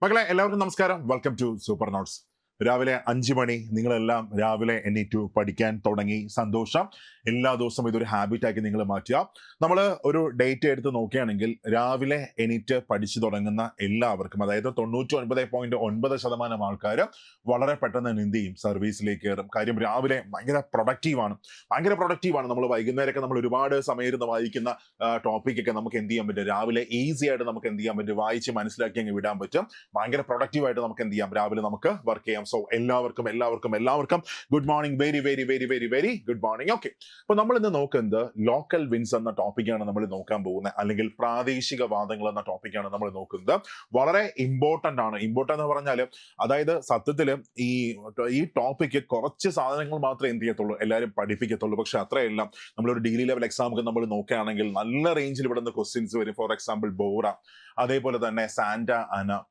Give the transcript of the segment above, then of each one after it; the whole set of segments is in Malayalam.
മക്കളെ എല്ലാവർക്കും നമസ്കാരം. Welcome to super notes. രാവിലെ 5 മണി നിങ്ങളെല്ലാം രാവിലെ എണീറ്റു പഠിക്കാൻ തുടങ്ങി. സന്തോഷം. എല്ലാ ദിവസവും ഇതൊരു ഹാബിറ്റാക്കി നിങ്ങൾ മാറ്റുക. നമ്മൾ ഒരു ഡേറ്റ് എടുത്ത് നോക്കുകയാണെങ്കിൽ രാവിലെ എണീറ്റ് പഠിച്ചു തുടങ്ങുന്ന എല്ലാവർക്കും, അതായത് 99.9% ആൾക്കാർ വളരെ പെട്ടെന്ന് എന്ത് ചെയ്യും, സർവീസിലേക്ക് കയറും. കാര്യം രാവിലെ ഭയങ്കര പ്രൊഡക്റ്റീവാണ്. നമ്മൾ വൈകുന്നേരമൊക്കെ നമ്മൾ ഒരുപാട് സമയം ഇരുന്ന് വായിക്കുന്ന ടോപ്പിക്കൊക്കെ നമുക്ക് എന്ത് ചെയ്യാൻ പറ്റും, രാവിലെ ഈസി ആയിട്ട് നമുക്ക് എന്ത് ചെയ്യാൻ പറ്റും, വായിച്ച് മനസ്സിലാക്കി അങ്ങ് വിടാൻ പറ്റും. ഭയങ്കര പ്രൊഡക്റ്റീവായിട്ട് നമുക്ക് എന്ത് ചെയ്യാം, രാവിലെ നമുക്ക് വർക്ക് ചെയ്യാം. സോ എല്ലാവർക്കും good morning. Very very very very very good morning. Okay, അപ്പൊ നമ്മൾ ഇന്ന് നോക്കുന്നത് ലോക്കൽ വിൻസ് എന്ന ടോപ്പിക്കാണ് നമ്മൾ നോക്കാൻ പോകുന്നത്, അല്ലെങ്കിൽ പ്രാദേശിക വാദങ്ങൾ എന്ന ടോപ്പിക്കാണ് നമ്മൾ നോക്കുന്നത്. വളരെ ഇമ്പോർട്ടന്റ് ആണ്. ഇമ്പോർട്ടന്റ് എന്ന് പറഞ്ഞാൽ, അതായത് സത്യത്തിൽ ഈ ടോപ്പിക്ക് കുറച്ച് സാധനങ്ങൾ മാത്രമേ എന്ത് ചെയ്യത്തുള്ളൂ, എല്ലാവരും പഠിപ്പിക്കത്തുള്ളൂ. പക്ഷെ അത്രയല്ല. നമ്മളൊരു ഡിഗ്രി ലെവൽ എക്സാം ഒക്കെ നമ്മൾ നോക്കുകയാണെങ്കിൽ നല്ല റേഞ്ചിൽ ഇവിടെ നിന്ന് ക്വസ്റ്റ്യൻസ് വരും. ഫോർ എക്സാമ്പിൾ ബോറ, അതേപോലെ തന്നെ സാന്റ അന,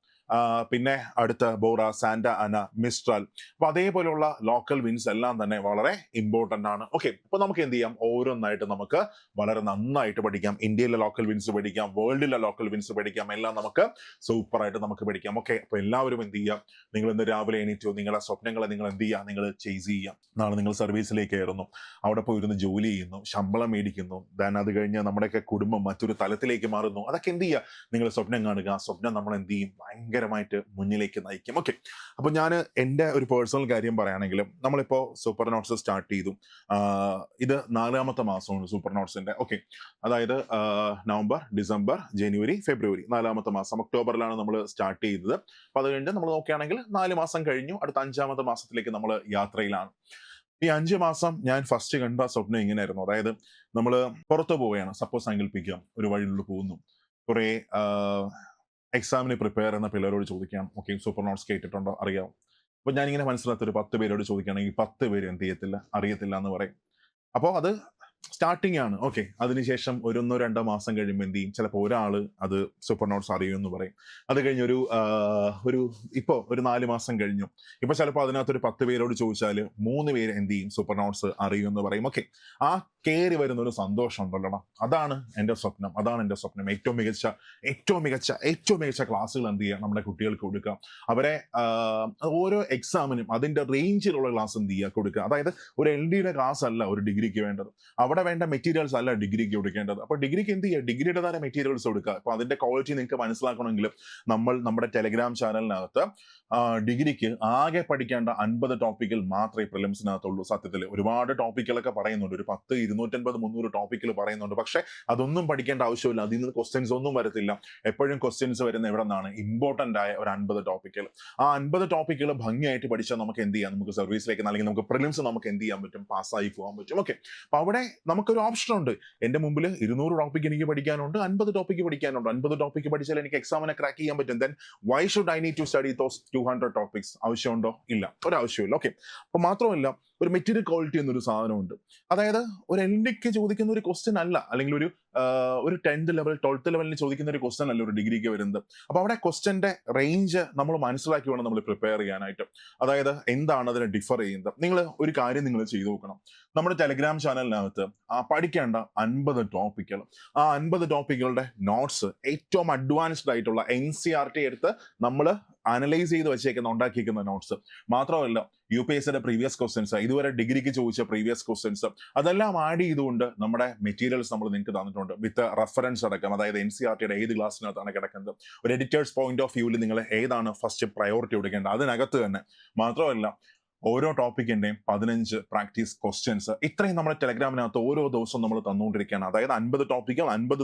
പിന്നെ അടുത്ത ബോറ, സാന്റ അന, മിസ്ട്രൽ. അപ്പൊ അതേപോലെയുള്ള ലോക്കൽ വിൻസ് എല്ലാം തന്നെ വളരെ ഇമ്പോർട്ടന്റ് ആണ്. ഓക്കെ, അപ്പൊ നമുക്ക് എന്ത് ചെയ്യാം, ഓരോന്നായിട്ട് നമുക്ക് വളരെ നന്നായിട്ട് പഠിക്കാം. ഇന്ത്യയിലെ ലോക്കൽ വിൻസ് പഠിക്കാം, വേൾഡിലെ ലോക്കൽ വിൻസ് പഠിക്കാം, എല്ലാം നമുക്ക് സൂപ്പർ ആയിട്ട് നമുക്ക് പഠിക്കാം. ഓക്കെ, അപ്പൊ എല്ലാവരും എന്ത് ചെയ്യാം, നിങ്ങൾ ഇന്ന് രാവിലെ എണീറ്റോ, നിങ്ങളുടെ സ്വപ്നങ്ങളെ നിങ്ങൾ എന്ത് ചെയ്യുക, നിങ്ങൾ ചേസ് ചെയ്യാം. നാളെ നിങ്ങൾ സർവീസിലേക്ക് കയറുന്നു, അവിടെ പോയിരുന്ന് ജോലി ചെയ്യുന്നു, ശമ്പളം മേടിക്കുന്നു, ദാൻ അത് കഴിഞ്ഞ് നമ്മുടെയൊക്കെ കുടുംബം മറ്റൊരു തലത്തിലേക്ക് മാറുന്നു. അതൊക്കെ എന്ത് ചെയ്യുക, നിങ്ങൾ സ്വപ്നം കാണുക. ആ സ്വപ്നം നമ്മൾ എന്ത് ചെയ്യും, ഭയങ്കരമായിട്ട് മുന്നിലേക്ക് നയിക്കും. ഓക്കെ, അപ്പൊ ഞാൻ എൻ്റെ ഒരു പേഴ്സണൽ കാര്യം പറയുകയാണെങ്കിലും, നമ്മളിപ്പോ സൂപ്പർ നോട്ട്സ് സ്റ്റാർട്ട് ചെയ്തു. ഇത് 4ാമത്തെ മാസമാണ് സൂപ്പർ നോട്ട്സിന്റെ. ഓക്കെ, അതായത് നവംബർ, ഡിസംബർ, ജനുവരി, ഫെബ്രുവരി, 4ാമത്തെ മാസം. ഒക്ടോബറിലാണ് നമ്മൾ സ്റ്റാർട്ട് ചെയ്തത്. അപ്പൊ അത് കഴിഞ്ഞ് നമ്മൾ നോക്കുകയാണെങ്കിൽ 4 മാസം കഴിഞ്ഞു. അടുത്ത 5ാമത്തെ മാസത്തിലേക്ക് നമ്മൾ യാത്രയിലാണ്. ഈ 5 മാസം ഞാൻ ഫസ്റ്റ് കണ്ട സ്വപ്നം ഇങ്ങനെയായിരുന്നു. അതായത് നമ്മൾ പുറത്തു പോവുകയാണ്. സപ്പോസ് സങ്കല്പിക്കാം, ഒരു വഴിയിലൂടെ പോകുന്നു. കുറെ എക്സാമിന് പ്രിപ്പയർ ചെയ്യുന്ന പിള്ളേരോട് ചോദിക്കാം, ഓക്കെ സൂപ്പർ നോട്ട്സ് കേട്ടിട്ടുണ്ടോ, അറിയാം. അപ്പൊ ഞാനിങ്ങനെ മനസ്സിലാത്ത ഒരു 10 പേരോട് ചോദിക്കുകയാണെങ്കിൽ 10 പേര് എന്ത് ചെയ്യത്തില്ല, അറിയത്തില്ല എന്ന് പറയും. അപ്പോൾ അത് സ്റ്റാർട്ടിങ് ആണ്. ഓക്കെ, അതിനുശേഷം 1-2 മാസം കഴിയുമ്പോൾ എന്ത് ചെയ്യും, ചിലപ്പോൾ ഒരാള് അത് സൂപ്പർ നോട്ട്സ് അറിയുമെന്ന് പറയും. അത് കഴിഞ്ഞ് ഇപ്പോൾ ഒരു 4 മാസം കഴിഞ്ഞു. ഇപ്പൊ ചിലപ്പോൾ അതിനകത്തൊരു 10 പേരോട് ചോദിച്ചാൽ 3 പേര് എന്ത് ചെയ്യും, സൂപ്പർ നോട്ട്സ് അറിയുമെന്ന് പറയും. ഓക്കെ, ആ കയറി വരുന്ന ഒരു സന്തോഷം ഉണ്ടല്ലോടാ, അതാണ് എൻ്റെ സ്വപ്നം. ഏറ്റവും മികച്ച ക്ലാസ്സുകൾ എന്ത് ചെയ്യുക, നമ്മുടെ കുട്ടികൾക്ക് കൊടുക്കുക. അവരെ ഓരോ എക്സാമിനും അതിന്റെ റേഞ്ചിലുള്ള ക്ലാസ് എന്ത് ചെയ്യുക, കൊടുക്കുക. അതായത് ഒരു LD ക്ലാസ് അല്ല ഒരു ഡിഗ്രിക്ക് വേണ്ടത്. അവിടെ വേണ്ട മെറ്റീരിയൽസ് അല്ല ഡിഗ്രിക്ക് കൊടുക്കേണ്ടത്. അപ്പൊ ഡിഗ്രിക്ക് എന്ത് ചെയ്യുക, ഡിഗ്രിയുടെ തന്നെ മെറ്റീരിയൽസ് കൊടുക്കുക. അപ്പൊ അതിന്റെ ക്വാളിറ്റി നിങ്ങൾക്ക് മനസ്സിലാക്കണമെങ്കിൽ നമ്മുടെ ടെലഗ്രാം ചാനലിനകത്ത് ഡിഗ്രിക്ക് ആകെ പഠിക്കേണ്ട 50 ടോപ്പിക്കിൽ മാത്രമേ പ്രിലിംസിനകത്തുള്ളൂ. സത്യത്തിൽ ഒരുപാട് ടോപ്പിക്കുകളൊക്കെ പറയുന്നുണ്ട്, ഒരു 10, 250, 300 ടോപ്പിക്കുകൾ പറയുന്നുണ്ട്. പക്ഷെ അതൊന്നും പഠിക്കേണ്ട ആവശ്യമില്ല. അതിൽ നിന്ന് ക്വസ്റ്റ്യൻസ് ഒന്നും വരത്തില്ല. എപ്പോഴും ക്വസ്റ്റ്യൻസ് വരുന്ന എവിടെ നിന്നാണ്, ഇമ്പോർട്ടന്റ് ആയ ഒരു 50 ടോപ്പിക്കുകൾ. ആ 50 ടോപ്പിക്കുകൾ ഭംഗിയായിട്ട് പഠിച്ചാൽ നമുക്ക് എന്ത് ചെയ്യാം, നമുക്ക് സർവീസിലേക്ക്, അല്ലെങ്കിൽ നമുക്ക് പ്രിലിംസ് നമുക്ക് എന്ത് ചെയ്യാൻ പറ്റും, പാസ്സായി പോകാൻ പറ്റും. ഓക്കെ, അപ്പൊ അവിടെ നമുക്കൊരു ഓപ്ഷൻ ഉണ്ട്. എന്റെ മുമ്പിൽ 200 ടോപ്പിക്ക് എനിക്ക് പഠിക്കാനുണ്ട്, 50 ടോപ്പിക്ക് പഠിക്കാനുണ്ട്. 50 ടോപ്പിക്ക് പഠിച്ചാൽ എനിക്ക് എക്സാമിനെ ക്രാക്ക് ചെയ്യാൻ പറ്റും. Then why should I need to study those 200 topics? ആവശ്യമുണ്ടോ? ഇല്ല, ഒരാവശ്യമില്ല. ഓക്കെ, അപ്പൊ മാത്രമല്ല ഒരു മെറ്റീരിയൽ ക്വാളിറ്റി എന്നൊരു സാധനമുണ്ട്. അതായത് ഒരു LDക്ക് ചോദിക്കുന്ന ഒരു ക്വസ്റ്റ്യൻ അല്ല, അല്ലെങ്കിൽ ഒരു 10th ലെവൽ 12th ലെവലിന് ചോദിക്കുന്ന ഒരു ക്വസ്റ്റ്യൻ അല്ല ഒരു ഡിഗ്രിക്ക് വരുന്നത്. അപ്പൊ അവിടെ ക്വസ്റ്റ്യന്റെ റേഞ്ച് നമ്മൾ മനസ്സിലാക്കി വേണം നമ്മൾ പ്രിപ്പയർ ചെയ്യാനായിട്ട്. അതായത് എന്താണ് അതിനെ ഡിഫർ ചെയ്യുന്നത്. നിങ്ങൾ ഒരു കാര്യം നിങ്ങൾ ചെയ്തു നോക്കണം. നമ്മുടെ ടെലഗ്രാം ചാനലിനകത്ത് പഠിക്കേണ്ട 50 ടോപ്പിക്കുകൾ, ആ 50 ടോപ്പിക്കുകളുടെ നോട്ട്സ് ഏറ്റവും അഡ്വാൻസ്ഡ് ആയിട്ടുള്ള NCERT എടുത്ത് നമ്മൾ അനലൈസ് ചെയ്ത് വെച്ചേക്കുന്ന ഉണ്ടാക്കിയിരിക്കുന്ന നോട്ട്സ് മാത്രമല്ല, UPSCയുടെ പ്രീവിയസ് ക്വസ്റ്റ്യൻസ്, ഇതുവരെ ഡിഗ്രിക്ക് ചോദിച്ച പ്രീവിയസ് ക്വസ്റ്റ്യൻസ്, അതെല്ലാം ആഡ് ചെയ്തുകൊണ്ട് നമ്മുടെ മെറ്റീരിയൽസ് നമ്മൾ നിങ്ങൾക്ക് തന്നിട്ടുണ്ട് വിത്ത് റെഫറൻസ് അടക്കം. അതായത് NCERTയുടെ ഏത് ക്ലാസ്സിനകത്താണ് കിടക്കുന്നത്, ഒരു എഡിറ്റേഴ്സ് പോയിന്റ് ഓഫ് വ്യൂവിൽ നിങ്ങൾ ഏതാണ് ഫസ്റ്റ് പ്രയോറിറ്റി കൊടുക്കേണ്ടത്, അതിനകത്ത് തന്നെ. മാത്രമല്ല ഓരോ ടോപ്പിക്കിന്റെയും 15 പ്രാക്ടീസ് ക്വസ്റ്റ്യൻസ്, ഇത്രയും നമ്മുടെ ടെലഗ്രാമിനകത്ത് ഓരോ ദിവസവും നമ്മൾ തന്നുകൊണ്ടിരിക്കുകയാണ്. അതായത് 50 ടോപ്പിക്കുകൾ 50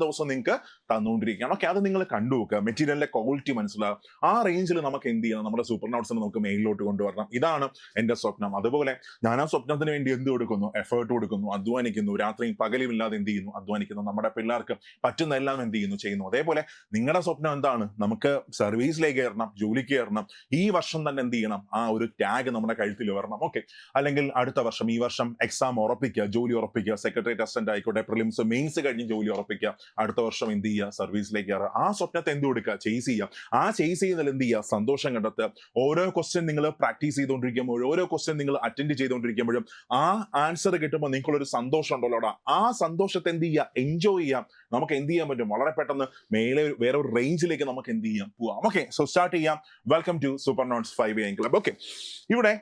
ദിവസം നിങ്ങൾക്ക് തന്നുകൊണ്ടിരിക്കുകയാണ്. ഓക്കെ, അത് നിങ്ങൾ കണ്ടുവെക്കുക, മെറ്റീരിയലിന്റെ ക്വാളിറ്റി മനസ്സിലാകുക. ആ റേഞ്ചിൽ നമുക്ക് എന്ത് ചെയ്യണം, നമ്മുടെ സൂപ്പർ നോട്ട്സിന് നമുക്ക് മെയിലിലോട്ട് കൊണ്ടുവരണം. ഇതാണ് എന്റെ സ്വപ്നം. അതുപോലെ ഞാൻ ആ സ്വപ്നത്തിന് വേണ്ടി എന്ത് കൊടുക്കുന്നു, എഫേർട്ട് കൊടുക്കുന്നു, അധ്വാനിക്കുന്നു, രാത്രിയും പകലും ഇല്ലാതെ എന്ത് ചെയ്യുന്നു, അധ്വാനിക്കുന്നു. നമ്മുടെ പിള്ളേർക്ക് പറ്റുന്ന എല്ലാം എന്ത് ചെയ്യുന്നു. അതേപോലെ നിങ്ങളുടെ സ്വപ്നം എന്താണ്, നമുക്ക് സർവീസിലേക്ക് കയറണം, ജോലിക്ക് കയറണം. ഈ വർഷം തന്നെ എന്ത് ചെയ്യണം, ആ ഒരു ടാഗ് നമ്മുടെ കഴുത്തിൽ വരണം. ഓക്കെ, അല്ലെങ്കിൽ അടുത്ത വർഷം, ഈ വർഷം എക്സാം ഉറപ്പിക്കുക, ജോലി ഉറപ്പിക്കുക, സെക്രട്ടേറിയറ്റ് അസിസ്റ്റന്റ് ആയിക്കോട്ടെ, പ്രിലിംസ് മെയിൻസ് കഴിഞ്ഞ് ജോലി ഉറപ്പിക്കുക. അടുത്ത വർഷം എന്ത് ചെയ്യുക, സർവീസിലേക്ക് കയറുക. ആ സ്വപ്നത്തെ എന്ത് കൊടുക്കുക, ചേസ് ചെയ്യുക. ആ ചേസ് ചെയ്യുന്നതിൽ എന്ത് ചെയ്യുക, സന്തോഷം കണ്ടെത്തുക. ഓരോ ക്വസ്റ്റ്യൻ നിങ്ങൾ പ്രാക്ടീസ് ചെയ്തുകൊണ്ടിരിക്കുമ്പോഴും, ഓരോ ക്വസ്റ്റ്യൻ നിങ്ങൾ അറ്റൻഡ് ചെയ്തുകൊണ്ടിരിക്കുമ്പോഴും ആ ആൻസർ കിട്ടുമ്പോൾ നിങ്ങൾക്കുള്ളൊരു സന്തോഷം ഉണ്ടല്ലോ, ആ സന്തോഷത്തെ എന്ത് ചെയ്യുക, എൻജോയ് ചെയ്യുക. നമുക്ക് എന്ത് ചെയ്യാൻ പറ്റും, വളരെ പെട്ടെന്ന് മേലെ വേറെ ഒരു റേഞ്ചിലേക്ക് നമുക്ക് എന്ത് ചെയ്യാം, പോവാം. ഓക്കെ, സോ സ്റ്റാർട്ട് ചെയ്യാം. Welcome to super notes 5 AM club. Okay, ഇവിടെ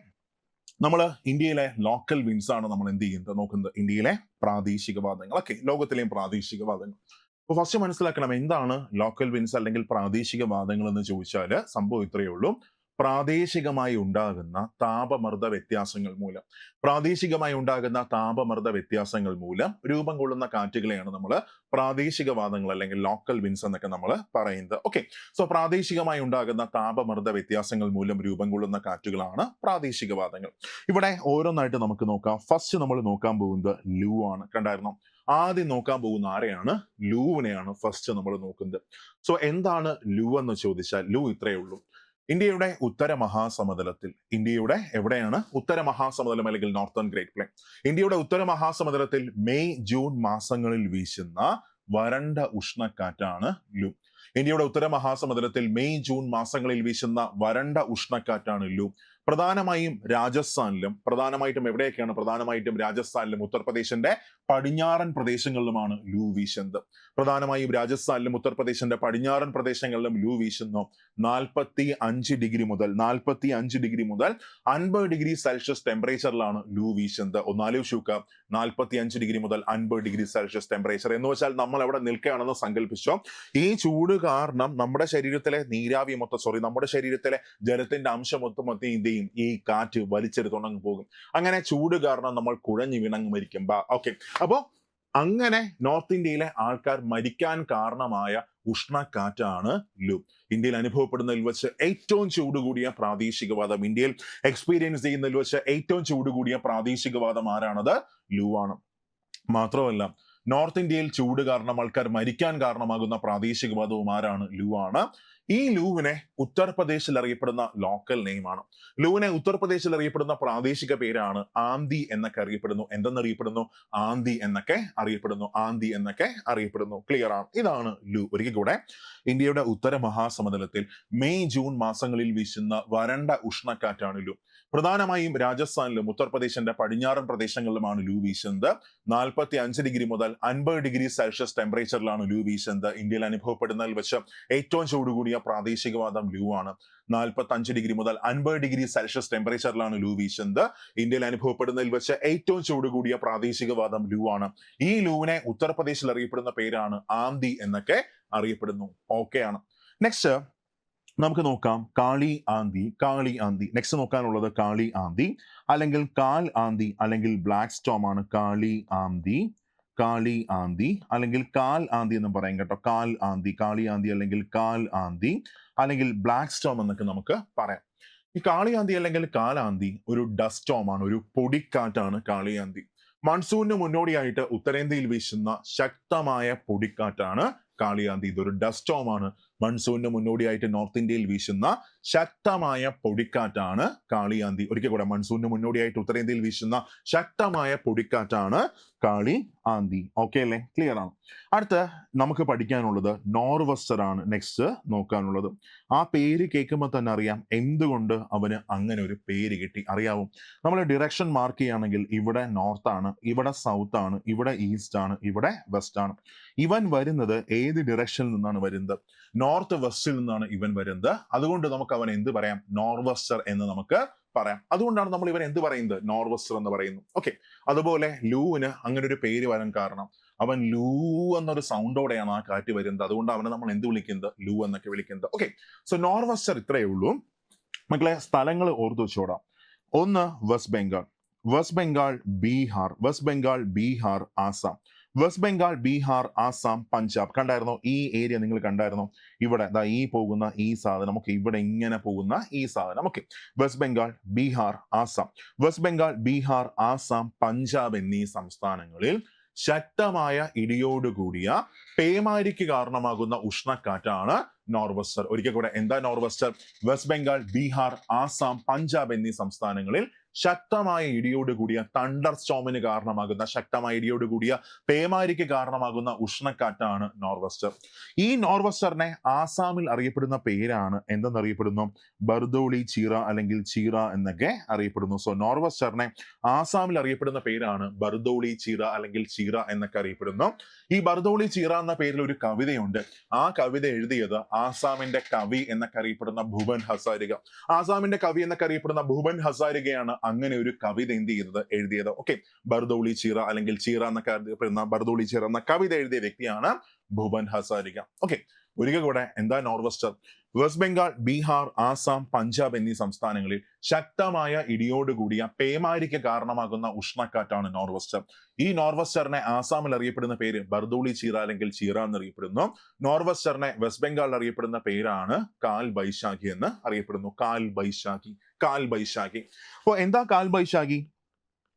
നമ്മൾ ഇന്ത്യയിലെ ലോക്കൽ വിൻസ് ആണ് നമ്മൾ എന്ത് ചെയ്യുന്നത് നോക്കുന്നത്, ഇന്ത്യയിലെ പ്രാദേശികവാദങ്ങൾ. ഓക്കെ, ലോകത്തിലെയും പ്രാദേശികവാദങ്ങൾ. അപ്പൊ ഫസ്റ്റ് മനസ്സിലാക്കണം എന്താണ് ലോക്കൽ വിൻസ് അല്ലെങ്കിൽ പ്രാദേശികവാദങ്ങൾ എന്ന് ചോദിച്ചാൽ സംഭവം ഇത്രയേ ഉള്ളൂ. പ്രാദേശികമായി ഉണ്ടാകുന്ന താപമർദ്ദ വ്യത്യാസങ്ങൾ മൂലം രൂപം കൊള്ളുന്ന കാറ്റുകളെയാണ് നമ്മൾ പ്രാദേശികവാദങ്ങൾ അല്ലെങ്കിൽ ലോക്കൽ വിൻസ് എന്നൊക്കെ നമ്മൾ പറയുന്നത്. ഓക്കെ, സോ പ്രാദേശികമായി ഉണ്ടാകുന്ന താപമർദ്ദ വ്യത്യാസങ്ങൾ മൂലം രൂപം കൊള്ളുന്ന കാറ്റുകളാണ് പ്രാദേശികവാദങ്ങൾ. ഇവിടെ ഓരോന്നായിട്ട് നമുക്ക് നോക്കാം. ഫസ്റ്റ് നമ്മൾ നോക്കാൻ പോകുന്നത് ലൂ ആണ്. കണ്ടായിരുന്നോ? ആദ്യം നോക്കാൻ പോകുന്ന ആരെയാണ്? ലൂവിനെയാണ് ഫസ്റ്റ് നമ്മൾ നോക്കുന്നത്. സോ എന്താണ് ലൂ എന്ന് ചോദിച്ചാൽ ലൂ ഇത്രയേ ഉള്ളൂ. ഇന്ത്യയുടെ ഉത്തര മഹാസമതലത്തിൽ, ഇന്ത്യയുടെ എവിടെയാണ്? ഉത്തര മഹാസമതലം അല്ലെങ്കിൽ നോർത്തേൺ ഗ്രേറ്റ് പ്ലെയിൻ. ഇന്ത്യയുടെ ഉത്തര മഹാസമതലത്തിൽ മെയ് ജൂൺ മാസങ്ങളിൽ വീശുന്ന വരണ്ട ഉഷ്ണക്കാറ്റാണ് ലൂ. ഇന്ത്യയുടെ ഉത്തര മഹാസമതലത്തിൽ മെയ് ജൂൺ മാസങ്ങളിൽ വീശുന്ന വരണ്ട ഉഷ്ണക്കാറ്റാണ് ലൂ. പ്രധാനമായിട്ടും രാജസ്ഥാനിലും ഉത്തർപ്രദേശിന്റെ പടിഞ്ഞാറൻ പ്രദേശങ്ങളിലുമാണ് ലൂ വീശുന്നത്. പ്രധാനമായും രാജസ്ഥാനിലും ഉത്തർപ്രദേശിന്റെ പടിഞ്ഞാറൻ പ്രദേശങ്ങളിലും ലൂ വീശുന്നു. 45 ഡിഗ്രി മുതൽ 50 ഡിഗ്രി സെൽഷ്യസ് ടെമ്പറേച്ചറിലാണ് ലൂ വീശുന്നത്. ഒന്നാലോചിക്കുക, 45 ഡിഗ്രി മുതൽ 50 ഡിഗ്രി സെൽഷ്യസ് ടെമ്പറേച്ചർ എന്ന് വെച്ചാൽ നമ്മൾ എവിടെ നിൽക്കുകയാണെന്ന് സങ്കല്പിച്ചോ. ഈ ചൂട് കാരണം നമ്മുടെ ശരീരത്തിലെ നമ്മുടെ ശരീരത്തിലെ ജലത്തിന്റെ അംശം മൊത്തം ഈ കാറ്റ് വലിച്ചെടുത്തുണങ്ങി പോകും. അങ്ങനെ ചൂട് കാരണം നമ്മൾ കുഴഞ്ഞു വിണങ്ങി മരിക്കും. ഓക്കെ, അപ്പോ അങ്ങനെ നോർത്ത് ഇന്ത്യയിലെ ആൾക്കാർ മരിക്കാൻ കാരണമായ ഉഷ്ണക്കാറ്റാണ് ലൂ. ഇന്ത്യയിൽ അനുഭവപ്പെടുന്നതിൽ വെച്ച് ഏറ്റവും ചൂട് കൂടിയ പ്രാദേശികവാദം, ഇന്ത്യയിൽ എക്സ്പീരിയൻസ് ചെയ്യുന്നതിൽ വെച്ച് ഏറ്റവും ചൂട് കൂടിയ പ്രാദേശികവാദം ആരാണത്? ലൂ ആണ്. മാത്രമല്ല, നോർത്ത് ഇന്ത്യയിൽ ചൂട് കാരണം ആൾക്കാർ മരിക്കാൻ കാരണമാകുന്ന പ്രാദേശികവാദവും ആരാണ്? ലൂ ആണ്. ഈ ലൂവിനെ ഉത്തർപ്രദേശിൽ അറിയപ്പെടുന്ന ലോക്കൽ നെയിമാണ്. ലൂവിനെ ഉത്തർപ്രദേശിൽ അറിയപ്പെടുന്ന പ്രാദേശിക പേരാണ് ആന്തി എന്നൊക്കെ അറിയപ്പെടുന്നു. എന്തെന്നറിയപ്പെടുന്നു? ആന്തി എന്നൊക്കെ അറിയപ്പെടുന്നു. ക്ലിയർ ആണ്? ഇതാണ് ലൂ. ഒരിക്കൽ കൂടെ, ഇന്ത്യയുടെ ഉത്തര മഹാസമതലത്തിൽ മെയ് ജൂൺ മാസങ്ങളിൽ വീശുന്ന വരണ്ട ഉഷ്ണക്കാറ്റാണ് ലൂ. പ്രധാനമായും രാജസ്ഥാനിലും ഉത്തർപ്രദേശിന്റെ പടിഞ്ഞാറൻ പ്രദേശങ്ങളിലുമാണ് ലൂ വീശുന്നത്. 45 ഡിഗ്രി മുതൽ 50 ഡിഗ്രി സെൽഷ്യസ് ടെമ്പറേച്ചറിലാണ് ലൂ വീശുന്നത്. ഇന്ത്യയിൽ അനുഭവപ്പെടുന്നതിൽ വെച്ച് ഏറ്റവും ചൂട് കൂടിയ പ്രാദേശികവാദം ലൂ ആണ്. 45 ഡിഗ്രി മുതൽ 50 ഡിഗ്രി സെൽഷ്യസ് ടെമ്പറേച്ചറിലാണ് ലൂ വീശുന്നത്. ഇന്ത്യയിൽ അനുഭവപ്പെടുന്നതിൽ വെച്ച് ഏറ്റവും ചൂട് കൂടിയ പ്രാദേശികവാദം ലൂ ആണ്. ഈ ലൂവിനെ ഉത്തർപ്രദേശിൽ അറിയപ്പെടുന്ന പേരാണ് ആന്തി എന്നൊക്കെ അറിയപ്പെടുന്നു. ഓക്കെ ആണ്. നെക്സ്റ്റ് നമുക്ക് നോക്കാം കാളി ആന്തി. നെക്സ്റ്റ് നോക്കാനുള്ളത് കാളി ആന്തി അല്ലെങ്കിൽ കാൽ ആന്തി അല്ലെങ്കിൽ ബ്ലാക്ക് സ്റ്റോം ആണ്. കാളി ആന്തി അല്ലെങ്കിൽ കാൽ ആന്തി എന്ന് പറയും കേട്ടോ. കാളി ആന്തി അല്ലെങ്കിൽ കാൽ ആന്തി അല്ലെങ്കിൽ ബ്ലാക്ക് സ്റ്റോം എന്നൊക്കെ നമുക്ക് പറയാം. ഈ കാളി ആന്തി അല്ലെങ്കിൽ കാലാന്തി ഒരു ഡസ്റ്റ് സ്റ്റോം ആണ്, ഒരു പൊടിക്കാറ്റാണ് കാളി ആന്തി. മൺസൂണിന് മുന്നോടിയായിട്ട് ഉത്തരേന്ത്യയിൽ വീശുന്ന ശക്തമായ പൊടിക്കാറ്റാണ് കാളിയാന്തി. ഇതൊരു ഡസ്റ്റ് സ്റ്റോം ആണ്. മൺസൂണിന് മുന്നോടിയായിട്ട് നോർത്ത് ഇന്ത്യയിൽ വീശുന്ന ശക്തമായ പൊടിക്കാറ്റാണ് കാളിയാന്തി. ഒരിക്കൽ കൂടെ, മൺസൂണിന് മുന്നോടിയായിട്ട് ഉത്തരേന്ത്യയിൽ വീശുന്ന ശക്തമായ പൊടിക്കാറ്റാണ് കാളി ആന്തി. ഓക്കെ അല്ലേ? ക്ലിയർ ആണ്. അടുത്ത നമുക്ക് പഠിക്കാനുള്ളത് നോർവെസ്റ്റർ ആണ്. നെക്സ്റ്റ് നോക്കാനുള്ളത്, ആ പേര് കേൾക്കുമ്പോൾ തന്നെ അറിയാം എന്തുകൊണ്ട് അവന് അങ്ങനെ ഒരു പേര് കിട്ടി. അറിയാവും, നമ്മൾ ഡിറക്ഷൻ മാർക്ക് ചെയ്യുകയാണെങ്കിൽ ഇവിടെ നോർത്ത് ആണ്, ഇവിടെ സൗത്ത് ആണ്, ഇവിടെ ഈസ്റ്റ് ആണ്, ഇവിടെ വെസ്റ്റ് ആണ്. ഇവൻ വരുന്നത് ഏത് ഡിറക്ഷനിൽ നിന്നാണ് വരുന്നത്? നോർത്ത് വെസ്റ്റിൽ നിന്നാണ് ഇവൻ വരുന്നത്. അതുകൊണ്ട് നമുക്ക് അവൻ എന്ത് പറയാം? നോർവെസ്റ്റർ എന്ന് നമുക്ക് പറയാം. അതുകൊണ്ടാണ് നമ്മൾ ഇവൻ എന്ത് പറയുന്നത്? നോർവെസ്റ്റർ എന്ന് പറയുന്നു. ഓക്കെ, അതുപോലെ ലൂവിന് അങ്ങനെ ഒരു പേര് വരാൻ കാരണം അവൻ ലൂ എന്നൊരു സൗണ്ടോടെയാണ് ആ കാറ്റ് വരുന്നത്. അതുകൊണ്ട് അവനെ നമ്മൾ എന്ത് വിളിക്കുന്നത്? ലൂ എന്നൊക്കെ വിളിക്കുന്നത്. ഓക്കെ, സോ നോർവെസ്റ്റർ ഇത്രയേ ഉള്ളൂ മക്കളെ. സ്ഥലങ്ങൾ ഓർത്തു വെച്ചോടാം. ഒന്ന് വെസ്റ്റ് ബംഗാൾ, ബീഹാർ, ആസാം. വെസ്റ്റ് ബംഗാൾ, ബീഹാർ, ആസാം, പഞ്ചാബ്. കണ്ടായിരുന്നോ? ഈ ഏരിയ നിങ്ങൾ കണ്ടായിരുന്നോ? ഇവിടെ ഈ പോകുന്ന ഈ സാധനം, ഓക്കെ, ഇവിടെ ഇങ്ങനെ പോകുന്ന ഈ സാധനം. ഓക്കെ, വെസ്റ്റ് ബംഗാൾ, ബീഹാർ, ആസാം, പഞ്ചാബ് എന്നീ സംസ്ഥാനങ്ങളിൽ ശക്തമായ ഇടിയോടുകൂടിയ പേമാരിക്ക് കാരണമാകുന്ന ഉഷ്ണക്കാറ്റാണ് നോർവെസ്റ്റർ. ഒരിക്കൽ കൂടെ, എന്താ നോർവെസ്റ്റർ? വെസ്റ്റ് ബംഗാൾ, ബീഹാർ, ആസാം, പഞ്ചാബ് എന്നീ സംസ്ഥാനങ്ങളിൽ ശക്തമായ ഇടിയോട് കൂടിയ തണ്ടർ സ്റ്റോമിന് കാരണമാകുന്ന, ശക്തമായ ഇടിയോട് കൂടിയ പേമാരിക്ക് കാരണമാകുന്ന ഉഷ്ണക്കാറ്റാണ് നോർവെസ്റ്റർ. ഈ നോർവെസ്റ്ററിനെ ആസാമിൽ അറിയപ്പെടുന്ന പേരാണ് എന്തെന്നറിയപ്പെടുന്നു? ബർദോളി ചീറ അല്ലെങ്കിൽ ചീറ എന്നൊക്കെ അറിയപ്പെടുന്നു. സോ നോർവെസ്റ്ററിനെ ആസാമിൽ അറിയപ്പെടുന്ന പേരാണ് ബർദോളി ചീറ അല്ലെങ്കിൽ ചീറ എന്നൊക്കെ അറിയപ്പെടുന്നു. ഈ ബർദോളി ചീറ എന്ന പേരിൽ ഒരു കവിതയുണ്ട്. ആ കവിത എഴുതിയത് ആസാമിന്റെ കവി എന്നൊക്കെ അറിയപ്പെടുന്ന ഭൂപൻ ഹസാരിക. ആസാമിന്റെ കവി എന്നൊക്കെ അറിയപ്പെടുന്ന ഭൂപൻ ഹസാരികയാണ് അങ്ങനെ ഒരു കവിത എന്ത് ചെയ്തത്, എഴുതിയത്. ഓക്കെ, ബർദോളി ചീറ അല്ലെങ്കിൽ ചീറ എന്നൊക്കെ അറിയപ്പെടുന്ന ബർദോളി ചീറ എന്ന കവിത എഴുതിയ വ്യക്തിയാണ് ഭൂപൻ ഹസാരിക. ഓക്കെ, ഒരിക്കൽ കൂടെ എന്താ നോർവെസ്റ്റർ? വെസ്റ്റ് ബംഗാൾ, ബീഹാർ, ആസാം, പഞ്ചാബ് എന്നീ സംസ്ഥാനങ്ങളിൽ ശക്തമായ ഇടിയോടുകൂടിയ പേമാരിക്ക് കാരണമാകുന്ന ഉഷ്ണക്കാറ്റാണ് നോർവെസ്റ്റർ. ഈ നോർവെസ്റ്ററിനെ ആസാമിൽ അറിയപ്പെടുന്ന പേര് ബർദോളി ചീറ അല്ലെങ്കിൽ ചീറ എന്നറിയപ്പെടുന്നു. നോർവെസ്റ്ററിനെ വെസ്റ്റ് ബംഗാളിൽ അറിയപ്പെടുന്ന പേരാണ് കാൽ ബൈശാഖി എന്ന് അറിയപ്പെടുന്നു. കാൽ ബൈശാഖി, കാൽ ബൈശാഖി. അപ്പോൾ എന്താ കാൽ ബൈശാഖി?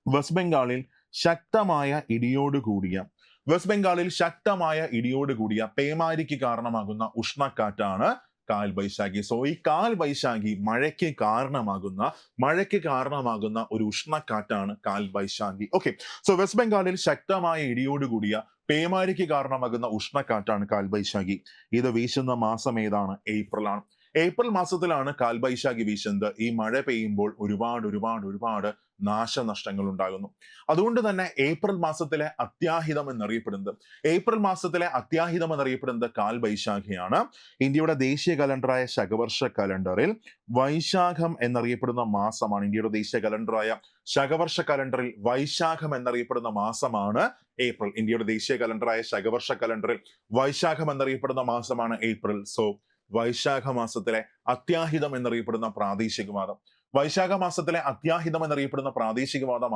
വെസ്റ്റ് ബംഗാളിൽ ശക്തമായ ഇടിയോട് കൂടിയ പേമാരിക്ക് കാരണമാകുന്ന ഉഷ്ണക്കാറ്റാണ് കാൽ ബൈശാഖി. സോ ഈ കാൽ ബൈശാഖി മഴയ്ക്ക് കാരണമാകുന്ന ഒരു ഉഷ്ണക്കാറ്റാണ് കാൽ ബൈശാഖി. ഓക്കെ, സോ വെസ്റ്റ് ബംഗാളിൽ ശക്തമായ ഇടിയോട് കൂടിയ പേമാരിക്ക് കാരണമാകുന്ന ഉഷ്ണക്കാറ്റാണ് കാൽ ബൈശാഖി. ഇത് വീശുന്ന മാസം ഏതാണ്? ഏപ്രിൽ ആണ്. ഏപ്രിൽ മാസത്തിലാണ് കാൽ ബൈശാഖി വീശുന്നത്. ഈ മഴ പെയ്യുമ്പോൾ ഒരുപാട് നാശനഷ്ടങ്ങൾ ഉണ്ടാകുന്നു. അതുകൊണ്ട് തന്നെ ഏപ്രിൽ മാസത്തിലെ അത്യാഹിതം എന്നറിയപ്പെടുന്നത് കാൽ ബൈശാഖിയാണ്. ഇന്ത്യയുടെ ദേശീയ കലണ്ടറായ ശകവർഷ കലണ്ടറിൽ വൈശാഖം എന്നറിയപ്പെടുന്ന മാസമാണ്. ഇന്ത്യയുടെ ദേശീയ കലണ്ടറായ ശകവർഷ കലണ്ടറിൽ വൈശാഖം എന്നറിയപ്പെടുന്ന മാസമാണ് ഏപ്രിൽ. ഇന്ത്യയുടെ ദേശീയ കലണ്ടറായ ശകവർഷ കലണ്ടറിൽ വൈശാഖം എന്നറിയപ്പെടുന്ന മാസമാണ് ഏപ്രിൽ. സോ വൈശാഖ മാസത്തിലെ അത്യാഹിതം എന്നറിയപ്പെടുന്ന പ്രാദേശികവാദം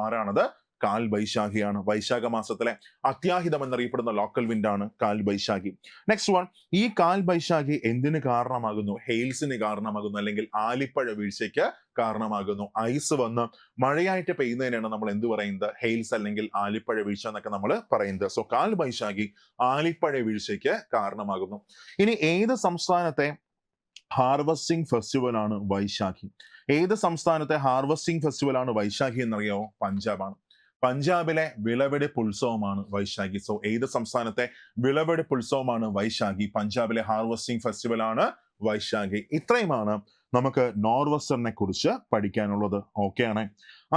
ആരാണത്? കാൽ ബൈശാഖിയാണ്. വൈശാഖ മാസത്തിലെ അത്യാഹിതം എന്നറിയപ്പെടുന്ന ലോക്കൽ വിൻഡാണ് കാൽ ബൈശാഖി. നെക്സ്റ്റ് വൺ, ഈ കാൽ ബൈശാഖി എന്തിന് കാരണമാകുന്നു? ഹെയിൽസിന് കാരണമാകുന്നു, അല്ലെങ്കിൽ ആലിപ്പഴ വീഴ്ചയ്ക്ക് കാരണമാകുന്നു. ഐസ് വന്ന് മഴയായിട്ട് പെയ്യുന്നതിനാണ് നമ്മൾ എന്ത് പറയുന്നത്? ഹെയിൽസ് അല്ലെങ്കിൽ ആലിപ്പഴ വീഴ്ച എന്നൊക്കെ നമ്മൾ പറയുന്നത്. സോ കാൽ ബൈശാഖി ആലിപ്പഴ വീഴ്ചയ്ക്ക് കാരണമാകുന്നു. ഇനി ഏത് സംസ്ഥാനത്തെ ഹാർവസ്റ്റിംഗ് ഫെസ്റ്റിവൽ ആണ് വൈശാഖി? എന്നറിയാമോ? പഞ്ചാബാണ്. പഞ്ചാബിലെ വിളവെടുപ്പ് ഉത്സവമാണ് വൈശാഖി. സോ ഏത് സംസ്ഥാനത്തെ വിളവെടുപ്പ് ഉത്സവമാണ് വൈശാഖി? പഞ്ചാബിലെ ഹാർവസ്റ്റിംഗ് ഫെസ്റ്റിവൽ ആണ് വൈശാഖി. ഇത്രയുമാണ് നമുക്ക് നോർവെസ്റ്ററിനെ കുറിച്ച് പഠിക്കാനുള്ളത്. ഓക്കെ ആണ്.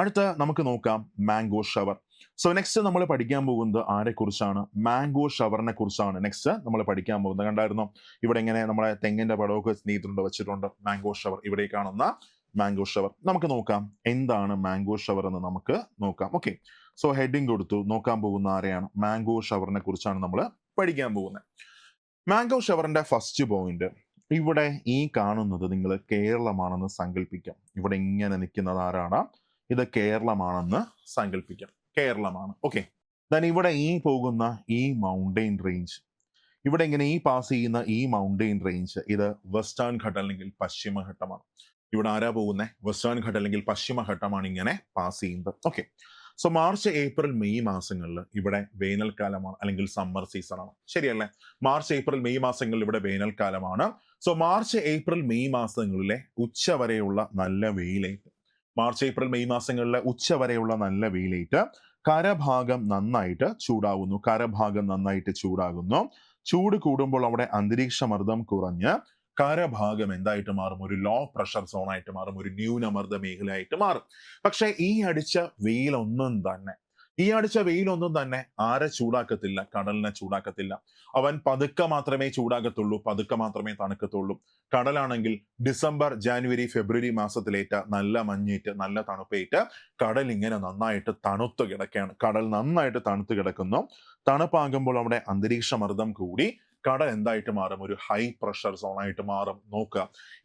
അടുത്ത നമുക്ക് നോക്കാം മാംഗോ ഷവർ. സോ നെക്സ്റ്റ് നമ്മൾ പഠിക്കാൻ പോകുന്നത് ആരെ കുറിച്ചാണ്? മാംഗോ ഷവറിനെ കുറിച്ചാണ് നെക്സ്റ്റ് നമ്മൾ പഠിക്കാൻ പോകുന്നത്. കണ്ടായിരുന്നോ? ഇവിടെ ഇങ്ങനെ നമ്മളെ തെങ്ങിന്റെ പടമൊക്കെ നീട്ടിട്ടുണ്ട്, വെച്ചിട്ടുണ്ട്. മാംഗോ ഷവർ, ഇവിടെ കാണുന്ന മാംഗോ ഷവർ. നമുക്ക് നോക്കാം എന്താണ് മാംഗോ ഷവർ എന്ന് നമുക്ക് നോക്കാം. ഓക്കെ, സോ ഹെഡിങ് കൊടുത്തു. നോക്കാൻ പോകുന്ന ആരെയാണ്? മാംഗോ ഷവറിനെ കുറിച്ചാണ് നമ്മൾ പഠിക്കാൻ പോകുന്നത്. മാംഗോ ഷവറിന്റെ ഫസ്റ്റ് പോയിന്റ്, ഇവിടെ ഈ കാണുന്നത് നിങ്ങൾ കേരളമാണെന്ന് സങ്കല്പിക്കാം. ഇവിടെ ഇങ്ങനെ നിൽക്കുന്നത് ആരാണ്? ഇത് കേരളമാണെന്ന് സങ്കല്പിക്കാം. കേരളമാണ്. ഓക്കെ, ദെൻ ഇവിടെ ഈ പോകുന്ന ഈ മൗണ്ടെയിൻ റേഞ്ച്, ഇവിടെ ഇങ്ങനെ ഈ പാസ് ചെയ്യുന്ന ഈ മൗണ്ടെയിൻ റേഞ്ച്, ഇത് വെസ്റ്റേൺ ഘട്ടം അല്ലെങ്കിൽ പശ്ചിമഘട്ടമാണ്. ഇവിടെ ആരാ പോകുന്നത്? വെസ്റ്റേൺ ഘട്ടം അല്ലെങ്കിൽ പശ്ചിമഘട്ടമാണ് ഇങ്ങനെ പാസ് ചെയ്യുന്നത്. Okay, so March, April, May മാസങ്ങളിൽ ഇവിടെ വേനൽക്കാലമാണ് അല്ലെങ്കിൽ സമ്മർ സീസൺ ആണ്. ശരിയല്ലേ? മാർച്ച്, ഏപ്രിൽ, മെയ് മാസങ്ങളിൽ ഇവിടെ വേനൽക്കാലമാണ്. സോ മാർച്ച്, ഏപ്രിൽ, മെയ് മാസങ്ങളിലെ ഉച്ചവരെയുള്ള നല്ല വെയിലേറ്റ് കരഭാഗം നന്നായിട്ട് ചൂടാകുന്നു. ചൂട് കൂടുമ്പോൾ അവിടെ അന്തരീക്ഷ മർദ്ദം കുറഞ്ഞ് കരഭാഗം എന്തായിട്ട് മാറും? ഒരു ലോ പ്രഷർ സോൺ ആയിട്ട് മാറും, ഒരു ന്യൂനമർദ്ദ മേഖലയായിട്ട് മാറും. പക്ഷെ ഈ അടിച്ച വെയിലൊന്നും തന്നെ ആരെ ചൂടാക്കത്തില്ല? കടലിനെ ചൂടാക്കത്തില്ല. അവൻ പതുക്കെ മാത്രമേ ചൂടാകത്തുള്ളൂ, പതുക്കെ മാത്രമേ തണുക്കത്തുള്ളൂ. കടലാണെങ്കിൽ ഡിസംബർ, ജാനുവരി, ഫെബ്രുവരി മാസത്തിലേറ്റ നല്ല മഞ്ഞേറ്റ്, നല്ല തണുപ്പേറ്റ് കടൽ ഇങ്ങനെ നന്നായിട്ട് തണുത്തു കിടക്കുന്നു. തണുപ്പാകുമ്പോൾ അവിടെ അന്തരീക്ഷ മർദ്ദം കൂടി കടൽ എന്തായിട്ട് മാറും? ഒരു ഹൈ പ്രഷർ സോൺ ആയിട്ട് മാറും. നോക്കുക,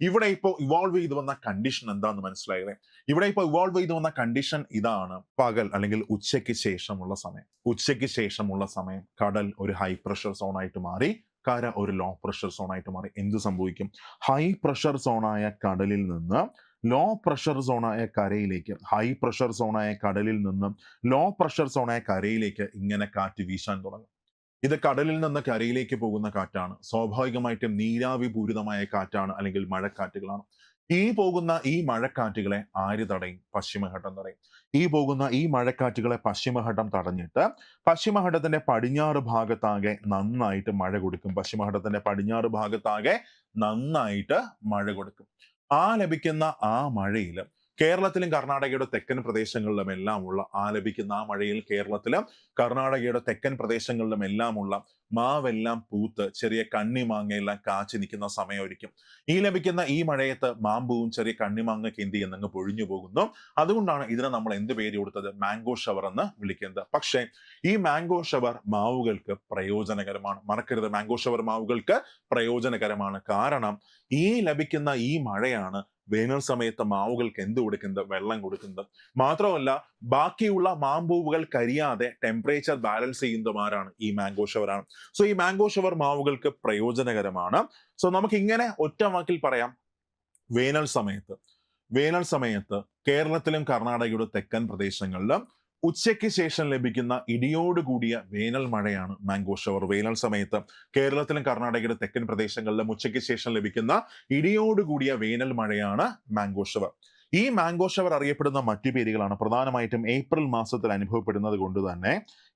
ഇവിടെ ഇപ്പോൾ ഇവോൾവ് ചെയ്തു വന്ന കണ്ടീഷൻ എന്താന്ന് മനസ്സിലായില്ലേ? ഇവിടെ ഇപ്പോൾ ഇവോൾവ് ചെയ്തു വന്ന കണ്ടീഷൻ ഇതാണ്. പകൽ അല്ലെങ്കിൽ ഉച്ചയ്ക്ക് ശേഷമുള്ള സമയം കടൽ ഒരു ഹൈ പ്രഷർ സോൺ ആയിട്ട് മാറി, കര ഒരു ലോ പ്രഷർ സോൺ ആയിട്ട് മാറി. എന്ത് സംഭവിക്കും? ഹൈ പ്രഷർ സോണായ കടലിൽ നിന്ന് ലോ പ്രഷർ സോണായ കരയിലേക്ക്, ഹൈ പ്രഷർ സോണായ കടലിൽ നിന്നും ലോ പ്രഷർ സോണായ കരയിലേക്ക് ഇങ്ങനെ കാറ്റ് വീശാൻ തുടങ്ങും. ഇത് കടലിൽ നിന്ന് കരയിലേക്ക് പോകുന്ന കാറ്റാണ്. സ്വാഭാവികമായിട്ടും നീരാവി പൂരിതമായ കാറ്റാണ്, അല്ലെങ്കിൽ മഴക്കാറ്റുകളാണ്. ഈ പോകുന്ന ഈ മഴക്കാറ്റുകളെ ആര് തടയും? പശ്ചിമഘട്ടം തടയും. ഈ പോകുന്ന ഈ മഴക്കാറ്റുകളെ പശ്ചിമഘട്ടം തടഞ്ഞിട്ട് പശ്ചിമഘട്ടത്തിന്റെ പടിഞ്ഞാറ് ഭാഗത്താകെ നന്നായിട്ട് മഴ കൊടുക്കും. പശ്ചിമഘട്ടത്തിന്റെ പടിഞ്ഞാറ് ഭാഗത്താകെ നന്നായിട്ട് മഴ കൊടുക്കും. ആ ലഭിക്കുന്ന ആ മഴയിൽ കേരളത്തിലും കർണാടകയുടെ തെക്കൻ പ്രദേശങ്ങളിലും എല്ലാമുള്ള ലഭിക്കുന്ന ആ മഴയിൽ കേരളത്തിലും കർണാടകയുടെ തെക്കൻ പ്രദേശങ്ങളിലും എല്ലാമുള്ള മാവെല്ലാം പൂത്ത് ചെറിയ കണ്ണിമാങ്ങയെല്ലാം കാച്ചു നിൽക്കുന്ന സമയമായിരിക്കും. ഈ ലഭിക്കുന്ന ഈ മഴയത്ത് മാമ്പൂവും ചെറിയ കണ്ണിമാങ്ങയ്ക്ക് എന്ത് ചെയ്യുന്നങ്ങ് പൊഴിഞ്ഞു പോകുന്നു. അതുകൊണ്ടാണ് ഇതിനെ നമ്മൾ എന്ത് പേര് കൊടുത്തത്? മാംഗോ ഷവർ എന്ന് വിളിക്കുന്നത്. പക്ഷേ ഈ മാംഗോ ഷവർ മാവുകൾക്ക് പ്രയോജനകരമാണ്. മറക്കരുത്, മാംഗോ ഷവർ മാവുകൾക്ക് പ്രയോജനകരമാണ്. കാരണം ഈ ലഭിക്കുന്ന ഈ മഴയാണ് വേനൽ സമയത്ത് മാവുകൾക്ക് എന്ത് കൊടുക്കുന്നത്? വെള്ളം കൊടുക്കുന്നത്. മാത്രമല്ല, ബാക്കിയുള്ള മാമ്പൂവുകൾ കരിയാതെ ടെമ്പറേച്ചർ ബാലൻസ് ചെയ്യുന്നതുമാരാണ് ഈ മാംഗോ ഷവറാണ്. സോ ഈ മാംഗോ ഷവർ മാവുകൾക്ക് പ്രയോജനകരമാണ്. സോ നമുക്ക് ഇങ്ങനെ ഒറ്റ വാക്കിൽ പറയാം, വേനൽ സമയത്ത് കേരളത്തിലും കർണാടകയുടെ തെക്കൻ പ്രദേശങ്ങളിലും ഉച്ചയ്ക്ക് ശേഷം ലഭിക്കുന്ന ഇടിയോട് കൂടിയ വേനൽ മഴയാണ് മാംഗോ ഷവർ. വേനൽ സമയത്ത് കേരളത്തിലും കർണാടകയുടെ തെക്കൻ പ്രദേശങ്ങളിലും ഉച്ചയ്ക്ക് ശേഷം ലഭിക്കുന്ന ഇടിയോട് കൂടിയ വേനൽ മഴയാണ് മാംഗോ ഷവർ. ഈ മാംഗോ ഷവർ അറിയപ്പെടുന്ന മറ്റു പേരുകളാണ്. പ്രധാനമായിട്ടും ഏപ്രിൽ മാസത്തിൽ അനുഭവപ്പെടുന്നത് കൊണ്ട് തന്നെ